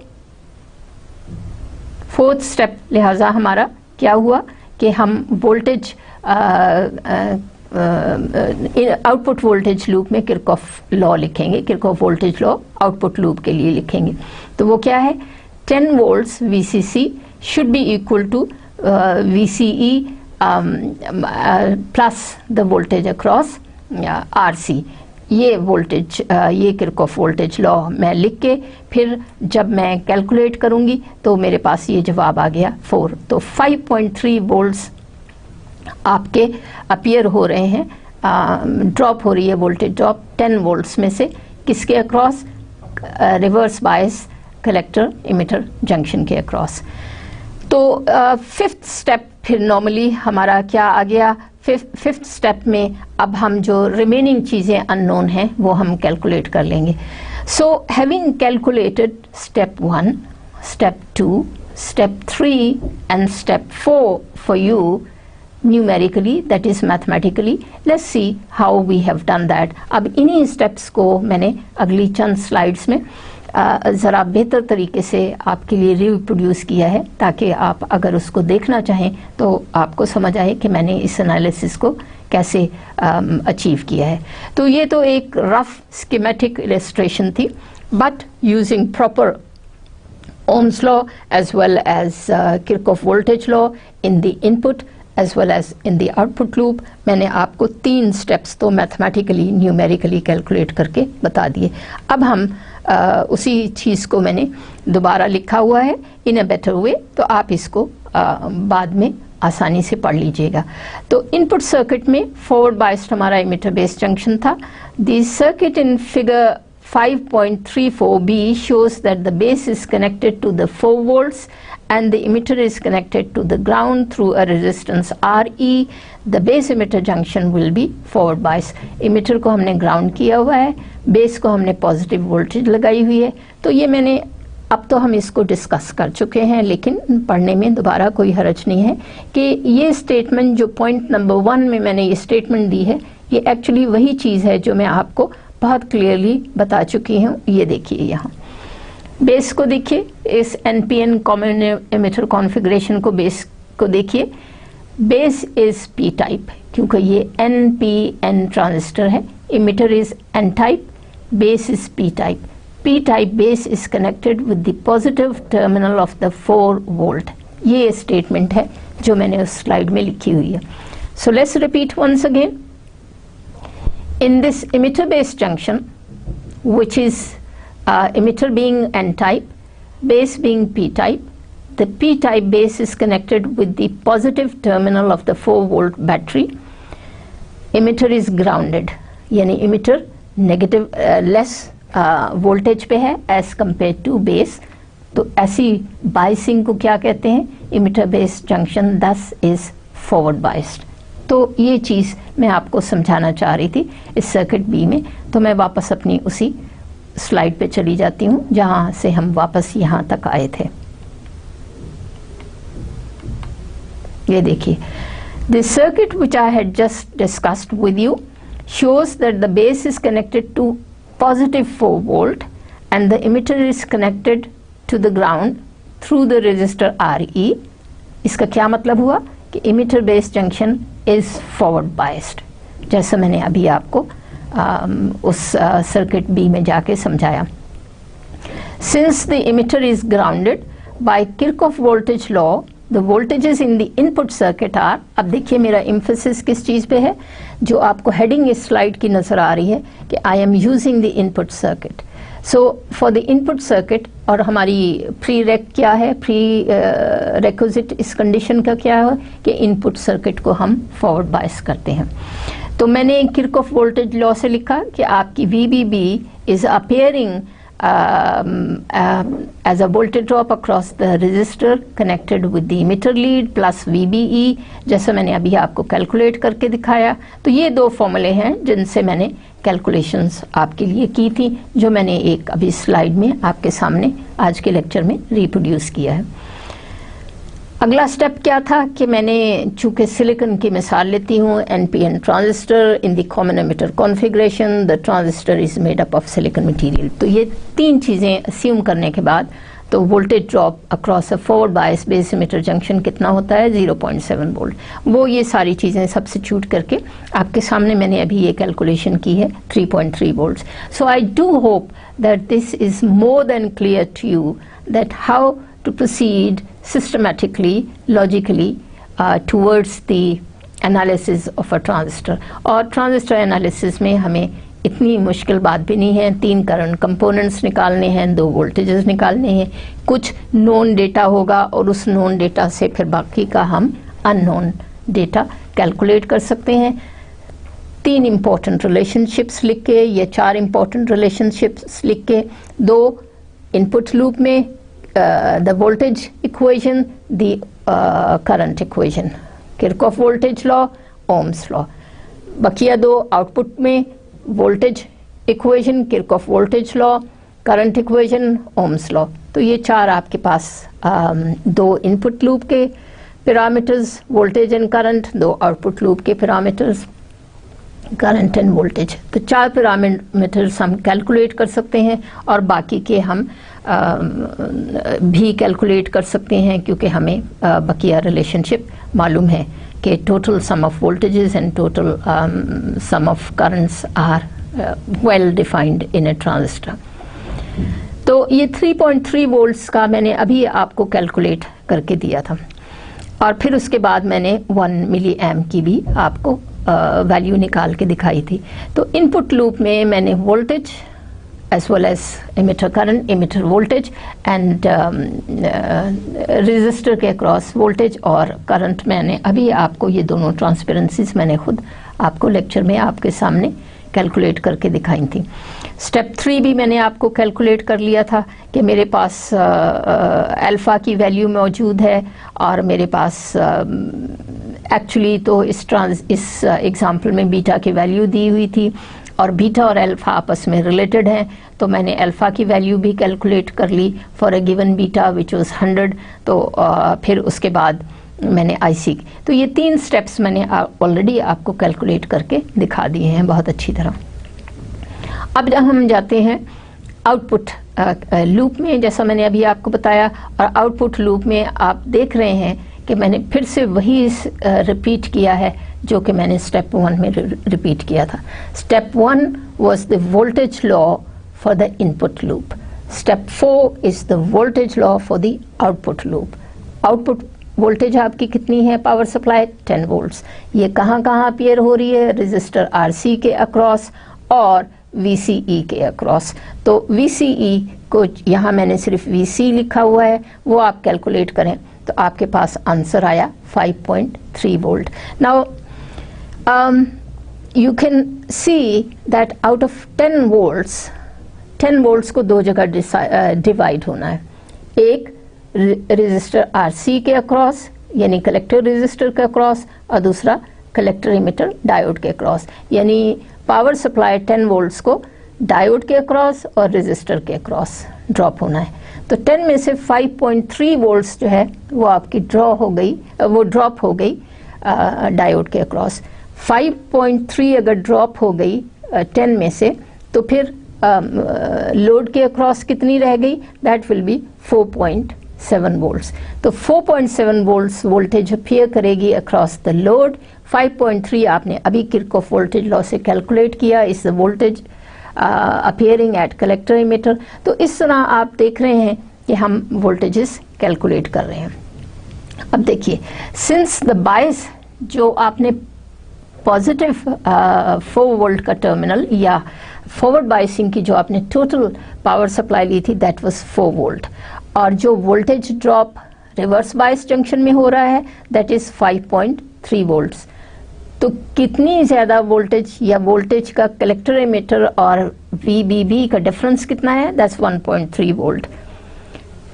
फोर्थ स्टेप लिहाजा हमारा क्या हुआ कि हम वोल्टेज आउटपुट वोल्टेज लूप में किरचॉफ लॉ लिखेंगे, Kirchhoff voltage law output loop के लिए लिखेंगे। तो वो क्या है, 10 volts VCC should be equal to VCE plus the voltage across RC। ये वोल्टेज ये किरचॉफ वोल्टेज लॉ मैं लिख के फिर जब मैं कैलकुलेट करूँगी तो मेरे पास ये जवाब आ गया 4। तो 5.3 वोल्ट्स आपके अपीयर हो रहे हैं, ड्रॉप हो रही है वोल्टेज ड्रॉप 10 वोल्ट्स में से किसके across, reverse bias collector emitter junction के अक्रॉस। तो फिफ्थ स्टेप फिर नॉर्मली हमारा क्या आ गया, फिफ्थ स्टेप में अब हम जो रिमेनिंग चीज़ें अननोन हैं वो हम कैलकुलेट कर लेंगे। So having calculated step 1, step 2, step 3 and step 4 for you numerically, that is mathematically, let's see how we have done that। अब इन्हीं स्टेप्स को मैंने अगली चंद स्लाइड्स में ज़रा बेहतर तरीके से आपके लिए रिप्रोड्यूस किया है ताकि आप अगर उसको देखना चाहें तो आपको समझ आए कि मैंने इस एनालिसिस को कैसे अचीव किया है। तो ये तो एक रफ स्कीमेटिक इलस्ट्रेशन थी, but using proper Ohm's law as well as Kirchhoff voltage law in the input as well as in the output loop, मैंने आपको 3 स्टेप्स तो मैथमेटिकली न्यूमेरिकली कैलकुलेट करके बता दिए। अब हम उसी चीज़ को मैंने दोबारा लिखा हुआ है इन अ बेटर वे, तो आप इसको बाद में आसानी से पढ़ लीजिएगा। तो इनपुट सर्किट में फॉरवर्ड बायस्ड हमारा इमिटर बेस जंक्शन था। The circuit in figure 5.34b shows that the base is connected to the 4 volts and the emitter is connected to the ground through a resistance RE. The base emitter junction will be forward bias। emitter को हमने ground किया हुआ है, base को हमने positive voltage लगाई हुई है। तो ये मैंने अब तो हम इसको डिस्कस कर चुके हैं, लेकिन पढ़ने में दोबारा कोई हर्ज नहीं है कि ये स्टेटमेंट जो पॉइंट नंबर 1 में मैंने ये स्टेटमेंट दी है, ये एक्चुअली वही चीज़ है जो मैं आपको बहुत क्लियरली बता चुकी हूँ। ये देखिए यहाँ बेस को देखिए, इस NPN कॉमन एमिटर कॉन्फ़िगरेशन को बेस को देखिए। बेस इज P टाइप क्योंकि ये NPN ट्रांजिस्टर है, emitter is N type, base is P type. P type base is connected with the positive terminal of the 4 volt. ये statement है जो मैंने उस स्लाइड में लिखी हुई है। So let's repeat once again. In this emitter base junction, which is emitter being N type, base being P type, the P type base is connected with the positive terminal of the 4 volt battery. Emitter is grounded, यानी emitter negative less voltage पे है as compared to base। तो ऐसी biasing को क्या कहते हैं, emitter base junction thus is forward biased। तो ये चीज़ मैं आपको समझाना चाह रही थी इस सर्किट बी में। तो मैं वापस अपनी उसी स्लाइड पे चली जाती हूँ जहाँ से हम वापस यहाँ तक आए थे। ये देखिए, the circuit which I had just discussed with you shows that the base is connected to positive 4 volt and the emitter is connected to the ground through the resistor RE। इसका क्या मतलब हुआ कि emitter base junction is forward biased, जैसा मैंने अभी आपको उस सर्किट बी में जाके समझाया। Since the emitter is grounded by Kirchhoff voltage law, the voltages in the input circuit are, अब देखिए मेरा emphasis किस चीज़ पे है, जो आपको हेडिंग इस स्लाइड की नज़र आ रही है कि I am using the input circuit। So for the input circuit, और हमारी प्री रेक क्या है, प्री रेक्विजिट इस कंडीशन का क्या है कि इनपुट सर्किट को हम फॉरवर्ड बायस करते हैं। तो मैंने किरचॉफ वोल्टेज लॉ से लिखा कि आपकी VBB is appearing as a voltage drop across the resistor connected with the emitter lead plus VBE, जैसा मैंने अभी आपको कैलकुलेट करके दिखाया। तो ये 2 फॉर्मूले हैं जिनसे मैंने कैलकुलेशंस आपके लिए की थी, जो मैंने एक अभी स्लाइड में आपके सामने आज के लेक्चर में रिप्रोड्यूस किया है। अगला स्टेप क्या था कि मैंने चूंकि सिलिकॉन की मिसाल लेती हूँ, NPN transistor in the common emitter configuration the transistor is made up of silicon material. तो ये तीन चीज़ें अस्यूम करने के बाद तो voltage drop across a forward bias base emitter junction कितना होता है 0.7 वोल्ट। वो ये सारी चीज़ें सब्स्टिट्यूट करके आपके सामने मैंने अभी ये कैलकुलेशन की है 3.3 volts. So I do hope that this is more than clear to you that how to proceed systematically, logically towards the analysis of a transistor। और ट्रांजिस्टर एनालिसिस में हमें इतनी मुश्किल बात भी नहीं है, 3 करंट कंपोनेंट्स निकालने हैं, 2 वोल्टेजेस निकालने हैं, कुछ नोन डेटा होगा और उस नोन डेटा से फिर बाकी का हम अननोन डेटा कैलकुलेट कर सकते हैं। 3 इम्पॉर्टेंट रिलेशनशिप्स लिख के या 4 इम्पॉर्टेंट रिलेशनशिप्स लिख के, 2 इनपुट लूप में the voltage equation, the current equation, Kirchhoff voltage law, Ohm's law। Bakiya 2 output में voltage equation, Kirchhoff voltage law, current equation, Ohm's law। तो ये 4 आपके पास 2 इनपुट लूप के parameters voltage and current, 2 output loop के parameters current end voltage. तो 4 parameters हम calculate कर सकते हैं और बाकी के हम भी कैलकुलेट कर सकते हैं क्योंकि हमें बकिया रिलेशनशिप मालूम है कि total sum of voltages and total sum of currents are well defined in a transistor. तो ये 3.3 वोल्ट्स का मैंने अभी आपको कैलकुलेट करके दिया था और फिर उसके बाद मैंने 1 मिली एम्प की भी आपको वैल्यू निकाल के दिखाई थी। तो इनपुट लूप में मैंने voltage as well as emitter current, emitter voltage and resistor के अक्रॉस वोल्टेज और करंट मैंने अभी आपको ये दोनों ट्रांसपेरेंसीज मैंने खुद आपको लेक्चर में आपके सामने कैलकुलेट करके दिखाई थी। स्टेप 3 भी मैंने आपको कैलकुलेट कर लिया था कि मेरे पास अल्फ़ा की वैल्यू मौजूद है और मेरे पास एक्चुअली तो इस एग्जांपल में बीटा की वैल्यू दी हुई थी और बीटा और अल्फ़ा आपस में रिलेटेड हैं, तो मैंने अल्फ़ा की वैल्यू भी कैलकुलेट कर ली for a given beta which was 100। तो फिर उसके बाद मैंने IC, तो ये 3 स्टेप्स मैंने ऑलरेडी आपको कैलकुलेट करके दिखा दिए हैं बहुत अच्छी तरह। अब जब हम जाते हैं आउटपुट लूप में, जैसा मैंने अभी आपको बताया, और आउटपुट लूप में आप देख रहे हैं कि मैंने फिर से वही रिपीट किया है जो कि मैंने स्टेप 1 में रिपीट किया था। Step 1 was the voltage law for the input loop. Step 4 is the voltage law for the output loop. Output voltage आपकी कितनी है पावर सप्लाई 10 वोल्ट्स। ये कहाँ कहाँ अपीयर हो रही है, रजिस्टर RC के अक्रॉस और VCE के अक्रॉस। तो VCE को यहाँ मैंने सिर्फ VC लिखा हुआ है, वो आप कैलकुलेट करें तो आपके पास आंसर आया 5.3 volt. Now you can see that out of 10 volts को 2 जगह डिवाइड होना है। एक रजिस्टर RC के अक्रॉस यानी कलेक्टर रजिस्टर के अक्रॉस और दूसरा कलेक्टर इमिटर डायोड के अक्रॉस, यानी पावर सप्लाई 10 वोल्ट्स को डायोड के अक्रॉस और रजिस्टर के अक्रॉस ड्रॉप होना है। तो 10 में से 5.3 वोल्ट्स जो है वो आपकी ड्रॉप हो गई डायोड के अक्रॉस। 5.3 अगर ड्रॉप हो गई 10 में से तो फिर लोड के अक्रॉस कितनी रह गई, दैट विल बी 4.7 वोल्ट्स। तो 4.7 वोल्ट्स वोल्टेज अपीयर करेगी अक्रॉस द लोड। 5.3 आपने अभी किरचॉफ वोल्टेज लॉ से कैलकुलेट किया, इस voltage appearing at collector emitter. तो इस तरह आप देख रहे हैं कि हम वोल्टेजेस कैलकुलेट कर रहे हैं। अब देखिए, सिंस द बायस जो आपने पॉजिटिव 4 वोल्ट का टर्मिनल या फॉरवर्ड बायसिंग की जो आपने टोटल पावर सप्लाई ली थी दैट वाज 4 वोल्ट, और जो voltage drop reverse bias junction में हो रहा है दैट इज 5.3 वोल्ट्स। तो कितनी ज़्यादा वोल्टेज या वोल्टेज का कलेक्टर इमिटर और VBB का डिफरेंस कितना है, दैट्स 1.3 वोल्ट।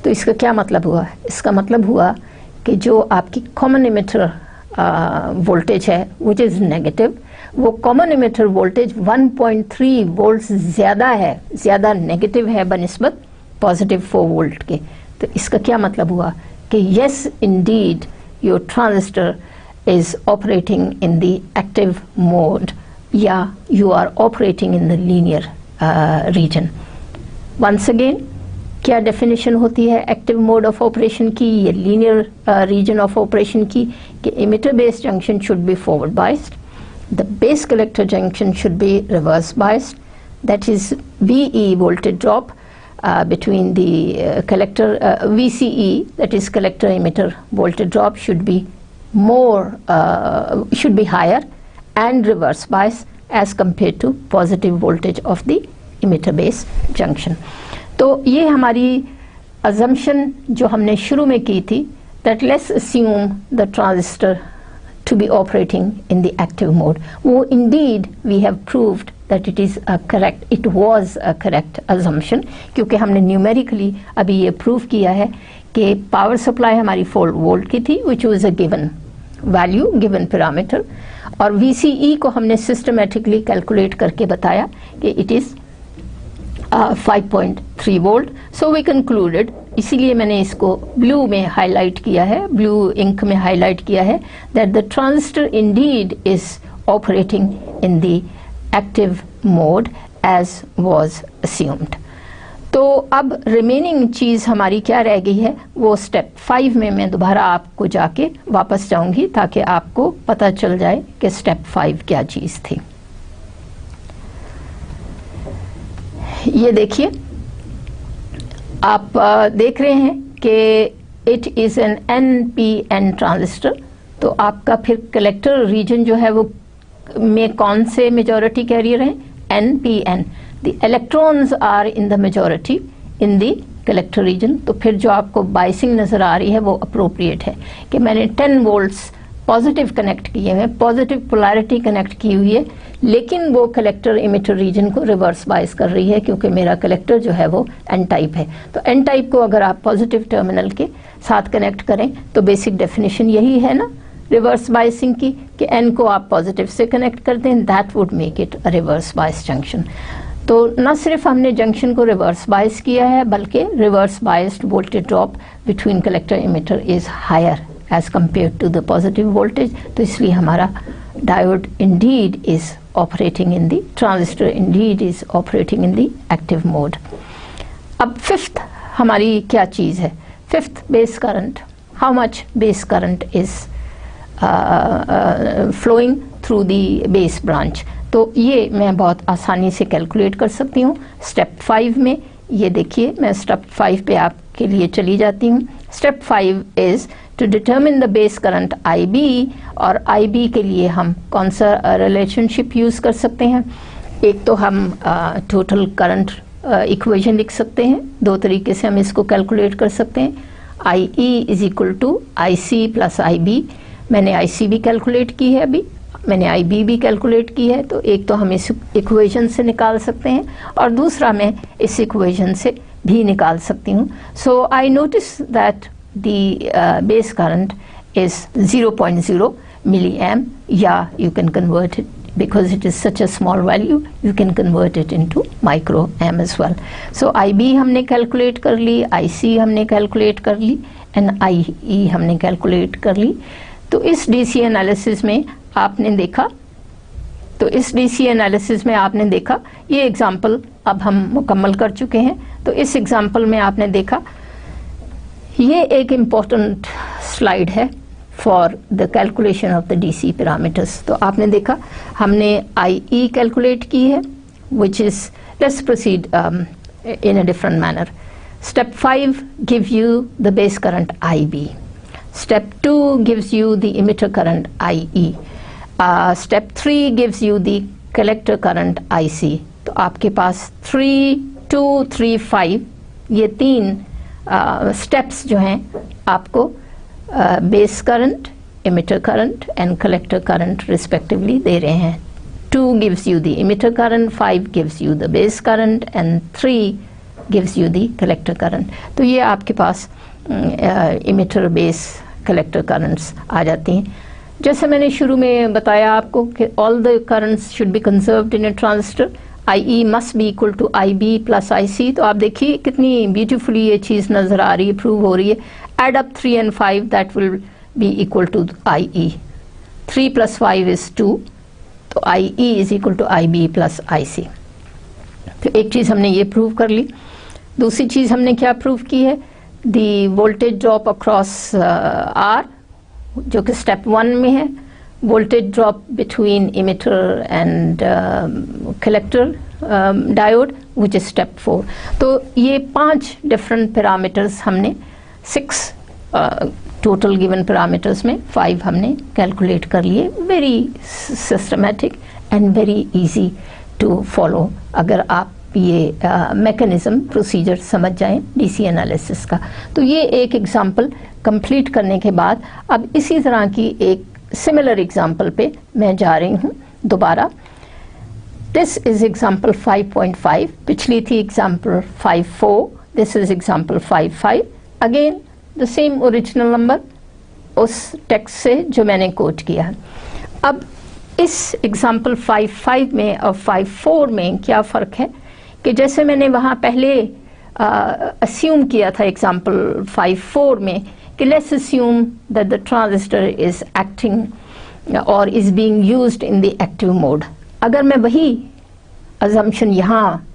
तो इसका क्या मतलब हुआ, इसका मतलब हुआ कि जो आपकी कॉमन इमिटर वोल्टेज है विच इज़ नेगेटिव, वो कॉमन इमिटर वोल्टेज 1.3 वोल्ट्स ज़्यादा है, ज़्यादा नेगेटिव है बनिस्बत पॉजिटिव 4 वोल्ट के। तो इसका क्या मतलब हुआ कि yes indeed your transistor is operating in the active mode या you are operating in the linear region. Once again, क्या डेफिनेशन होती है एक्टिव मोड ऑफ ऑपरेशन की, ये लीनियर रीजन ऑफ ऑपरेशन की, कि emitter base junction should be forward biased, the base collector junction should be reverse biased, that is VE voltage drop between the collector VCE, that is collector emitter voltage drop should be higher and reverse bias as compared to positive voltage of the emitter base junction. तो ये हमारी assumption जो हमने शुरू में की थी, that let's assume the transistor to be operating in the active mode. वो indeed we have proved that it was a correct assumption, क्योंकि हमने numerically अभी ये prove किया है कि power supply हमारी 4 volt की थी, which was a given value, given parameter, और VCE को हमने systematically calculate करके बताया कि it is 5.3 volt. So we concluded, इसीलिए मैंने इसको ब्लू में हाईलाइट किया है, ब्लू इंक में हाईलाइट किया है, that the transistor indeed is operating in the active mode as was assumed. तो अब रिमेनिंग चीज़ हमारी क्या रह गई है, वो स्टेप 5 में मैं दोबारा आपको जाके वापस जाऊंगी ताकि आपको पता चल जाए कि स्टेप 5 क्या चीज़ थी. ये देखिए, आप देख रहे हैं कि it is an NPN transistor. तो आपका फिर कलेक्टर रीजन जो है वो में कौन से मेजॉरिटी कैरियर हैं, NPN. The electrons are in the majority in the collector region. तो फिर जो आपको बाइसिंग नज़र आ रही है वो अप्रोप्रिएट है कि मैंने 10 वोल्ट्स पॉजिटिव कनेक्ट किए हैं, पॉजिटिव पोलैरिटी कनेक्ट की हुई है, लेकिन वो कलेक्टर इमिटर रीजन को रिवर्स बाइस कर रही है क्योंकि मेरा कलेक्टर जो है वो N टाइप है. तो N टाइप को अगर आप पॉजिटिव टर्मिनल के साथ कनेक्ट करें तो बेसिक डेफिनेशन यही है ना रिवर्स बाइसिंग की, कि N को आप पॉजिटिव से कनेक्ट कर दें, that would make it a reverse bias junction. तो न सिर्फ हमने जंक्शन को रिवर्स बाइस किया है बल्कि reverse biased voltage drop between collector emitter is higher as compared to the positive voltage. तो इसलिए हमारा diode indeed is operating in the transistor indeed is operating in the active mode. अब fifth हमारी क्या चीज़ है, fifth base current. how much base current is flowing through the base branch. तो ये मैं बहुत आसानी से कैलकुलेट कर सकती हूँ स्टेप 5 में. ये देखिए, मैं स्टेप 5 पे आपके लिए चली जाती हूँ. Step 5 is to determine the base current IB, और IB के लिए हम कौन सा रिलेशनशिप यूज़ कर सकते हैं. एक तो हम टोटल करंट इक्वेशन लिख सकते हैं, 2 तरीके से हम इसको कैलकुलेट कर सकते हैं. IE is equal to IC plus IB. मैंने IC भी कैलकुलेट की है अभी, मैंने IB भी कैलकुलेट की है. तो एक तो हम इस इक्वेशन से निकाल सकते हैं और दूसरा मैं इस इक्वेशन से भी निकाल सकती हूँ. So I notice that the base current is 0.0 milli M, या you can convert it because it is such a small value you can convert it into micro am as well. So IB हमने calculate कर ली, IC हमने calculate कर ली, and IE हमने calculate कर ली. तो इस DC analysis में आपने देखा, ये एग्जाम्पल अब हम मुकम्मल कर चुके हैं. तो इस एग्जाम्पल में आपने देखा, ये एक इम्पोर्टेंट स्लाइड है for the calculation of the DC parameters. तो आपने देखा हमने IE कैलकुलेट की है, which is, let's proceed in a different manner. Step 5 give you the base current IB. Step 2 gives you the emitter current IE. Step 3 gives you the collector current IC. तो आपके पास 3, 2, 3, 5 ये 3 steps जो हैं आपको base current, emitter current and collector current respectively दे रहे हैं. 2 gives you the emitter current, 5 gives you the base current and 3 gives you the collector current. तो ये आपके पास emitter base collector currents आ जाती हैं. जैसे मैंने शुरू में बताया आपको कि all the currents should be conserved in a transistor. IE must be equal to IB plus IC। तो आप देखिए कितनी ब्यूटीफुली ये चीज़ नज़र आ रही है, प्रूव हो रही है। Add up 3 and 5 that will be equal to IE। 3 + 5 is 2, तो IE is equal to IB plus IC। तो एक चीज़ हमने ये प्रूव कर ली। दूसरी चीज़ हमने क्या प्रूव की है, दी वोल्टेज ड्रॉप अक्रॉस R, जो कि स्टेप 1 में है, voltage drop between emitter and collector diode which is step 4। तो ये 5 different parameters हमने 6 total given parameters में 5 हमने calculate कर लिए। very systematic and very easy to follow अगर आप ये mechanism procedure समझ जाएं DC analysis का। तो ये एक example complete करने के बाद अब इसी तरह की एक सिमिलर एग्जाम्पल पे मैं जा रही हूँ दोबारा। दिस इज एग्जाम्पल 5.5, पिछली थी example 5.4, this is example 5.5। Again the same original number उस टेक्स्ट से जो मैंने कोट किया है। अब इस एग्जाम्पल 5.5 में और 5.4 में क्या फ़र्क है कि जैसे मैंने वहाँ पहले अस्यूम किया था एग्जाम्पल 5.4 में कि let's assume that the transistor is acting or is being used in the active mode। अगर मैं वही assumption यहाँ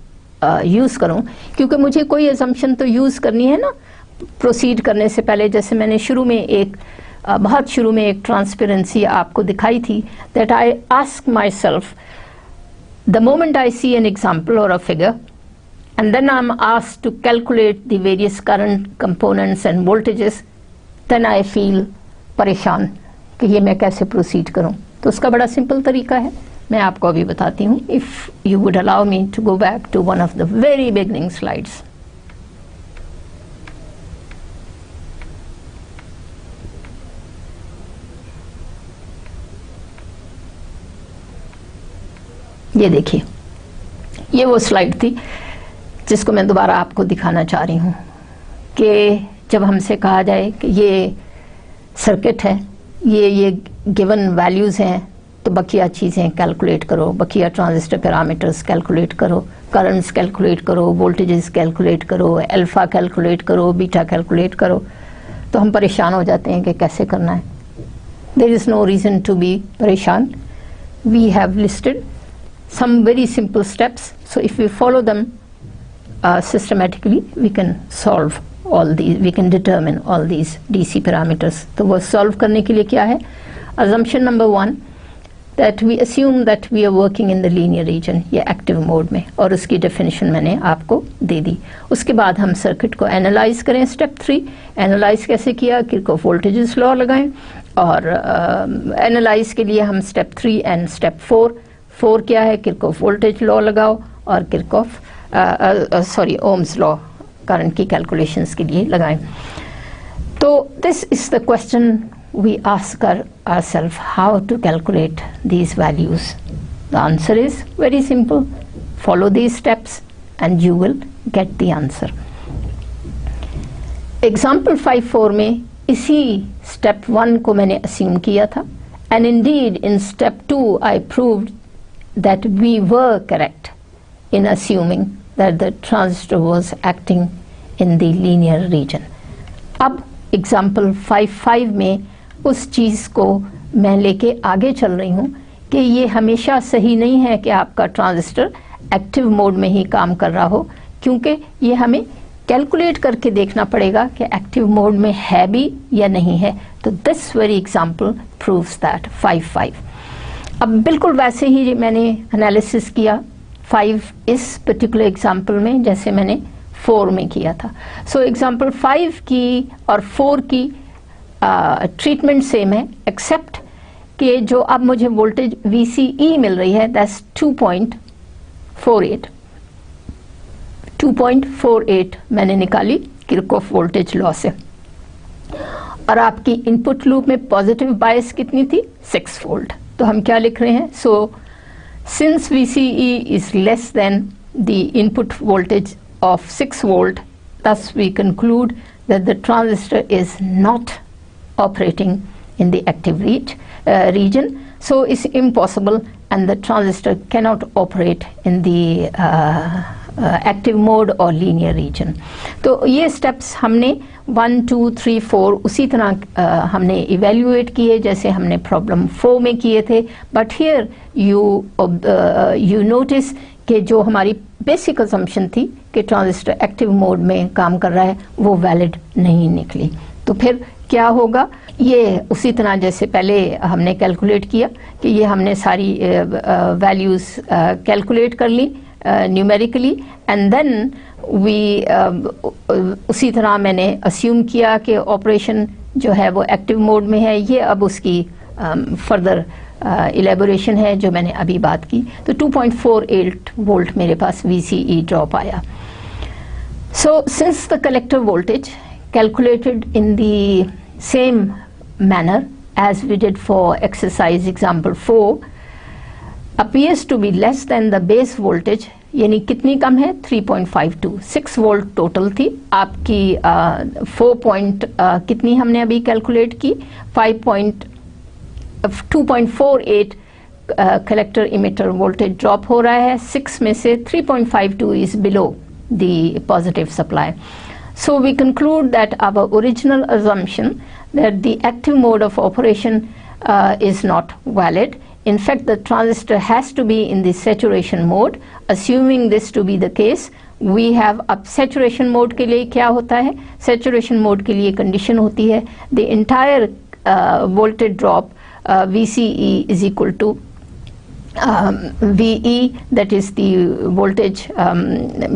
यूज़ करूँ, क्योंकि मुझे कोई assumption तो यूज़ करनी है ना प्रोसीड करने से पहले। जैसे मैंने शुरू में एक बहुत शुरू में एक ट्रांसपेरेंसी आपको दिखाई थी, that I ask myself the moment I see an example or a figure and then I'm asked to calculate the various current components and voltages, then I feel परेशान कि ये मैं कैसे प्रोसीड करूं। तो उसका बड़ा सिंपल तरीका है, मैं आपको अभी बताती हूँ। If you would allow me to go back to one of the very beginning slides. ये देखिए, ये वो स्लाइड थी जिसको मैं दोबारा आपको दिखाना चाह रही हूँ कि जब हमसे कहा जाए कि ये सर्किट है, ये गिवन वैल्यूज़ हैं, तो बकिया चीज़ें कैलकुलेट करो, बकिया ट्रांजिस्टर पैरामीटर्स कैलकुलेट करो, करंट्स कैलकुलेट करो, वोल्टेजेस कैलकुलेट करो, अल्फ़ा कैलकुलेट करो, बीटा कैलकुलेट करो, तो हम परेशान हो जाते हैं कि कैसे करना है। There is no reason to be परेशान। We have listed some very simple steps, so if we follow them systematically we can solve all these, we can determine all these DC parameters। तो वो solve करने के लिए क्या है, assumption number 1 that we assume that we are working in the linear region, ये active mode में, और उसकी definition मैंने आपको दे दी। उसके बाद हम सर्किट को एनालाइज करें। स्टेप 3 एनालाइज कैसे किया, किरचॉफ वोल्टेजेस लॉ लगाएं, और एनालाइज के लिए हम स्टेप 3 एंड स्टेप 4 क्या है, किरचॉफ वोल्टेज लॉ लगाओ और किरचॉफ ओम्स लॉ करंट की कैलकुलेशंस के लिए लगाएं। तो this is the question we ask ourselves, how to calculate these values? The answer is very simple. Follow these steps and you will get the answer. Example 5.4 में इसी step 1 को मैंने assume किया था, and indeed in step 2 I proved that we were correct in assuming that the transistor was acting in the linear region. अब example 5.5 में उस चीज़ को मैं लेके आगे चल रही हूँ कि ये हमेशा सही नहीं है कि आपका ट्रांजिस्टर एक्टिव मोड में ही काम कर रहा हो, क्योंकि ये हमें कैलकुलेट करके देखना पड़ेगा कि एक्टिव मोड में है भी या नहीं है। तो this very example proves that 5.5। अब बिल्कुल वैसे ही मैंने एनालिसिस किया 5 इस पर्टिकुलर एग्जाम्पल में जैसे मैंने 4 में किया था। सो एग्जाम्पल 5 की और 4 की ट्रीटमेंट सेम है, एक्सेप्ट कि जो अब मुझे वोल्टेज VCE मिल रही है दैट्स 2.48 मैंने निकाली किरचॉफ वोल्टेज लॉ से, और आपकी इनपुट लूप में पॉजिटिव बायस कितनी थी, 6 वोल्ट। तो हम क्या लिख रहे हैं, so since VCE is less than the input voltage of 6 volt, thus we conclude that the transistor is not operating in the active region, so it's impossible and the transistor cannot operate in the active mode or linear region. तो ये steps हमने 1, 2, 3, 4 उसी तरह हमने evaluate किए जैसे हमने problem 4 में किए थे, but here you notice कि जो हमारी basic assumption थी कि ट्रांजिस्टर एक्टिव मोड में काम कर रहा है वो वैलिड नहीं निकली। तो फिर क्या होगा, ये उसी तरह जैसे पहले हमने कैलकुलेट किया कि ये हमने सारी वैल्यूज़ कैलकुलेट कर ली न्यूमेरिकली, एंड देन उसी तरह मैंने अस्यूम किया कि ऑपरेशन जो है वो एक्टिव मोड में है। ये अब उसकी फर्दर इलेबोरेशन है जो मैंने अभी बात की। तो 2.48 वोल्ट मेरे पास VCE ड्रॉप आया। So since the collector voltage calculated in the same manner as we did for exercise example 4 appears to be less than the base voltage, यानी कितनी कम है 3.52, 6 वोल्ट टोटल थी आपकी 4 पॉइंट कितनी हमने अभी कैलकुलेट की 2.48 कलेक्टर इमिटर वोल्टेज ड्रॉप हो रहा है। 6 में से 3.52 is below the positive supply. So we conclude that our original assumption that the active mode of operation is not valid. In fact, the transistor has to be in the saturation mode. Assuming this to be the case, we have अब saturation mode के लिए क्या होता है, saturation mode के लिए condition होती है the entire voltage drop VCE is equal to VE, that is the voltage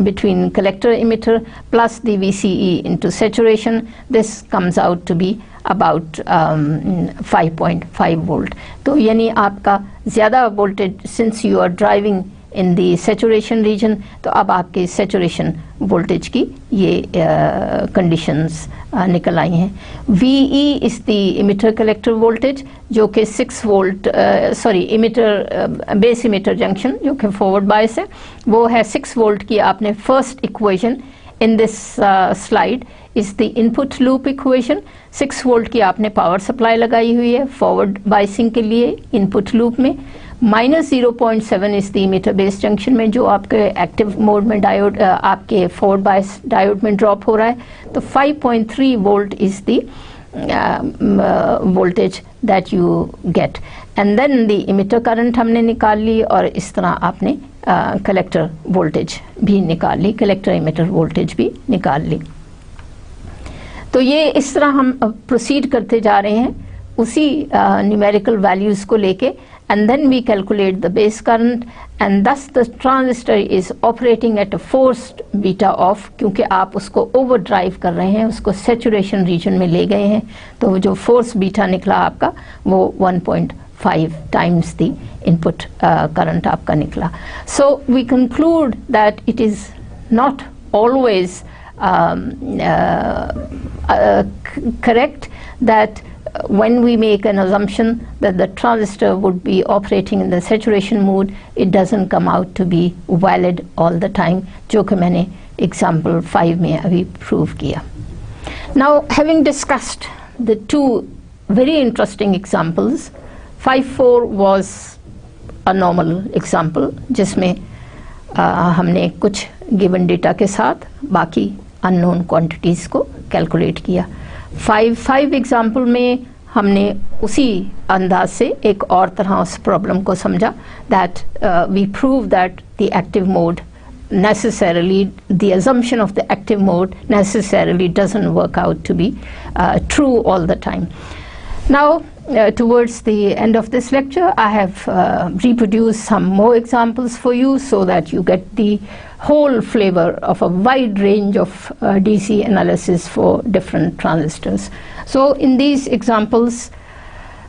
between collector emitter plus the VCE into saturation. This comes out to be about 5.5 volt. तो यानी आपका ज़्यादा voltage since you are driving in the saturation region, तो अब आपके saturation voltage की ये conditions निकल आई हैं। VE is the emitter collector voltage जो कि 6 volt base emitter junction जो कि forward bias है वो है 6 volt की। आपने first equation in this slide is the input loop equation। 6 volt की आपने power supply लगाई हुई है forward biasing के लिए input loop में। -0.7 इस दी मीटर बेस जंक्शन में जो आपके एक्टिव मोड में डायोड आपके फॉरवर्ड बायस डायोड में ड्रॉप हो रहा है। तो 5.3 volt is the voltage that you get, and then the emitter current हमने निकाल ली और इस तरह आपने कलेक्टर वोल्टेज भी निकाल ली, कलेक्टर इमिटर वोल्टेज भी निकाल ली। तो ये इस तरह हम प्रोसीड करते जा रहे हैं उसी न्यूमेरिकल वैल्यूज़ को लेके, and then we calculate the base current and thus the transistor is operating at a forced beta off, क्योंकि आप उसको overdrive कर रहे हैं, उसको saturation region में ले गए हैं। तो जो force beta निकला आपका वो 1.5 times the input current आपका निकला। So we conclude that it is not always correct that when we make an assumption that the transistor would be operating in the saturation mode, it doesn't come out to be valid all the time, जो कि मैंने example 5 में अभी prove किया। Now having discussed the two very interesting examples, 5.4 was a normal example जिसमें हमने कुछ given data के साथ बाकी unknown quantities को calculate किया। 5 एग्जाम्पल में हमने उसी अंदाज से एक और तरह उस प्रॉब्लम को समझा that we prove that the active mode necessarily, the assumption of the active mode necessarily doesn't work out to be true all the time. Now towards the end of this lecture I have reproduced some more examples for you so that you get the whole flavor of a wide range of DC analysis for different transistors. So in these examples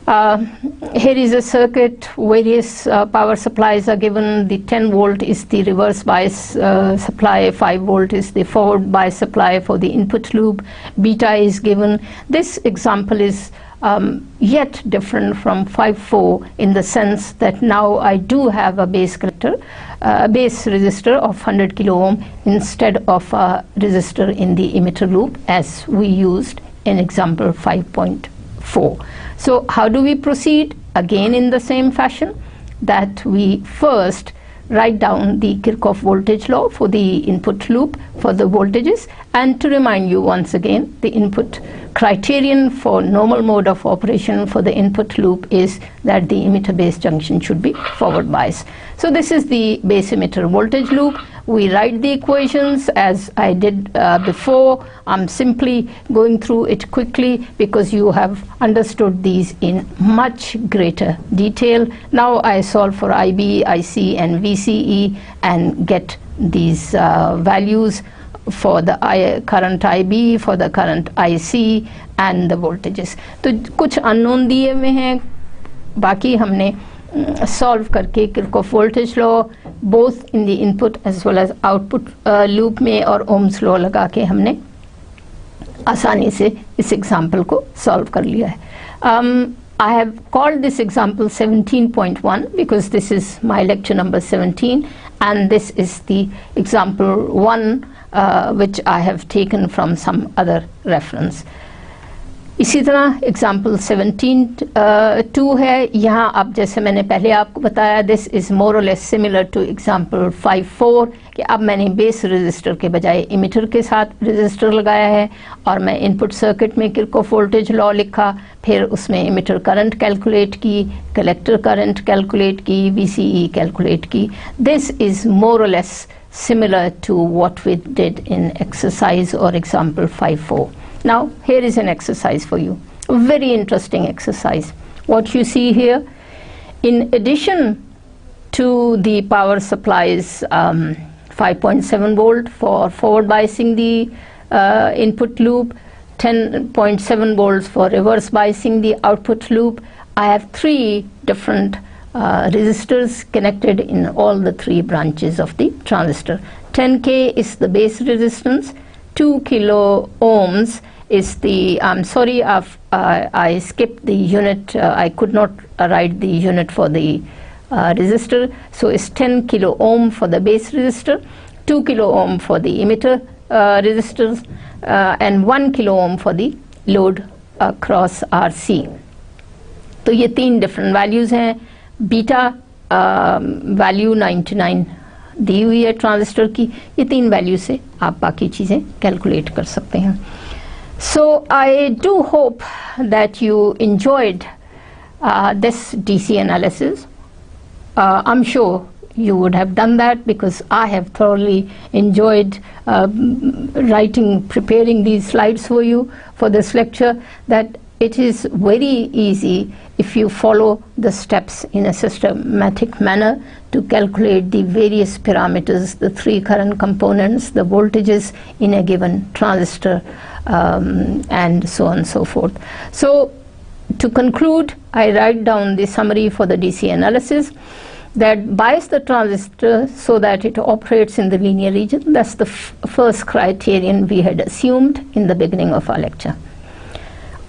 here is a circuit, various power supplies are given. The 10 volt is the reverse bias supply, 5 volt is the forward bias supply for the input loop, beta is given. This example is yet different from 5.4 in the sense that now I do have a base collector, base resistor of 100 kilo ohm instead of a resistor in the emitter loop as we used in example 5.4. So how do we proceed? Again in the same fashion, that we first write down the Kirchhoff voltage law for the input loop for the voltages. And to remind you once again, the input criterion for normal mode of operation for the input loop is that the emitter base junction should be forward biased. So this is the base emitter voltage loop. We write the equations as I did before. I'm simply going through it quickly because you have understood these in much greater detail. Now I solve for IB, IC and VCE and get these values for the current IB, for the current IC and the voltages. तो कुछ unknown दिए हुए हैं, बाकी हमने solve करके Kirchhoff voltage law both in the input as well as output loop में और Ohm's law लगा के हमने आसानी से इस example को solve कर लिया है. I have called this example 17.1 because this is my lecture number 17 and this is the example 1 which I have taken from some other reference. इसी तरह एग्जाम्पल 17.2 है. यहाँ अब जैसे मैंने पहले आपको बताया, दिस इज़ मोर और लेस सिमिलर टू एग्जाम्पल 5.4 कि अब मैंने बेस रजिस्टर के बजाय इमिटर के साथ रजिस्टर लगाया है और मैं इनपुट सर्किट में किरचॉफ वोल्टेज लॉ लिखा, फिर उसमें इमिटर करंट कैलकुलेट की, कलेक्टर करंट कैलकुलेट की, VCE कैलकुलेट की. दिस इज़ मोर और less similar to what we did in exercise or example 5.4. Now here is an exercise for you, a very interesting exercise. What you see here, in addition to the power supplies 5.7 volt for forward biasing the input loop, 10.7 volts for reverse biasing the output loop, I have 3 different resistors connected in all the 3 branches of the transistor. 10K is the base resistance, 2 kilo ohms is the, I'm sorry, I skipped the unit, I could not write the unit for the resistor, so it's 10 kilo ohm for the base resistor, 2 kilo ohm for the emitter resistors, and 1 kilo ohm for the load across RC. तो ये 3 different values हैं. Beta value 99 दी हुई है transistor की, ये 3 value से आप बाकी चीज़ें कैलकुलेट कर सकते हैं. So I do hope that you enjoyed this DC analysis. I'm sure you would have done that because I have thoroughly enjoyed preparing these slides for you for this lecture, that it is very easy if you follow the steps in a systematic manner to calculate the various parameters, the 3 current components, the voltages in a given transistor, and so on and so forth. So to conclude, I write down the summary for the DC analysis, that bias the transistor so that it operates in the linear region. That's the first criterion we had assumed in the beginning of our lecture.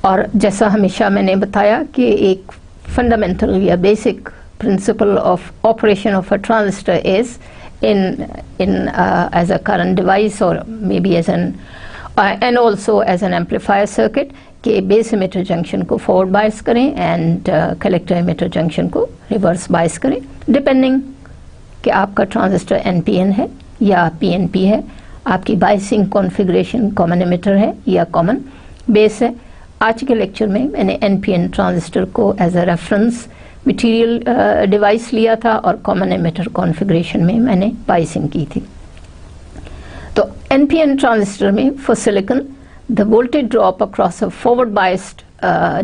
और जैसा हमेशा मैंने बताया कि एक fundamental या basic principle of operation of a transistor is as a current device or maybe as an and also as an amplifier circuit कि base emitter junction को forward bias करें and collector emitter junction को reverse bias करें, depending कि आपका transistor NPN है या PNP है, आपकी biasing configuration common emitter है या common base है. आज के लेक्चर में मैंने NPN ट्रांजिस्टर को as a reference material device लिया था और कॉमन एमिटर कॉन्फ़िगरेशन में मैंने बाइसिंग की थी. तो NPN ट्रांजिस्टर में for silicon the voltage drop across a forward biased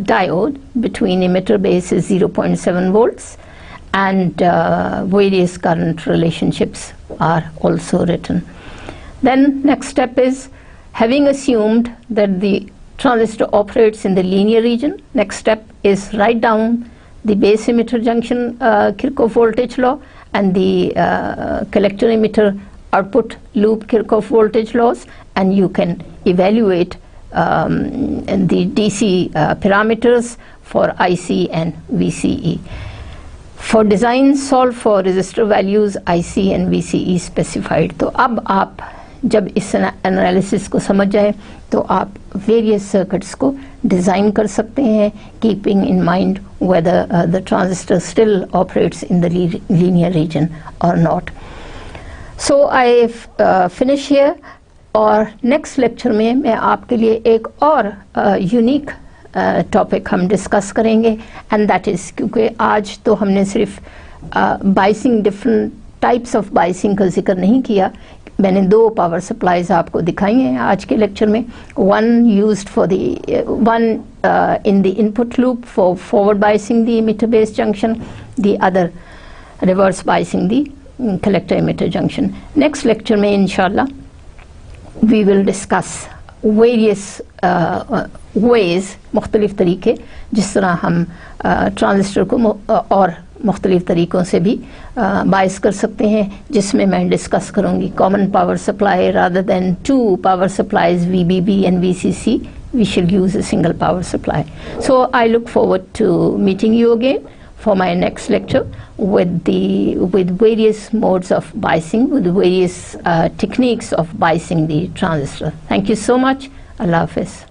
diode between emitter base is 0.7 volts and various current relationships are also written. Then next step is, having assumed that the transistor operates in the linear region, next step is write down the base emitter junction Kirchhoff voltage law and the collector emitter output loop Kirchhoff voltage laws, and you can evaluate the DC parameters for IC and VCE. For design, solve for resistor values IC and VCE specified. तो अब आप जब इस analysis को समझ जाए तो आप वेरियस सर्किट्स को डिज़ाइन कर सकते हैं, keeping in mind whether the transistor still operates in the linear region or not. So I finish here, और नेक्स्ट लेक्चर में मैं आपके लिए एक और यूनिक टॉपिक हम डिस्कस करेंगे, एंड दैट इज़, क्योंकि आज तो हमने सिर्फ biasing, different types of biasing का जिक्र नहीं किया. मैंने 2 पावर सप्लाईज आपको दिखाई हैं आज के लेक्चर में. One used for one in the input loop for forward biasing the emitter base junction, the other reverse biasing the collector emitter junction. Next lecture में इंशाल्लाह we will discuss various ways, मुख्तलिफ तरीके जिस तरह हम transistor को और मुख्तलिफ तरीक़ों से भी बाइस कर सकते हैं, जिसमें मैं डिस्कस करूँगी common power supply rather than 2 power supplies VBB and VCC. We shall use a single power supply. So I look forward to meeting you again for my next lecture with various modes of biasing, with various techniques of biasing the transistor. Thank you so much. Allah Hafiz.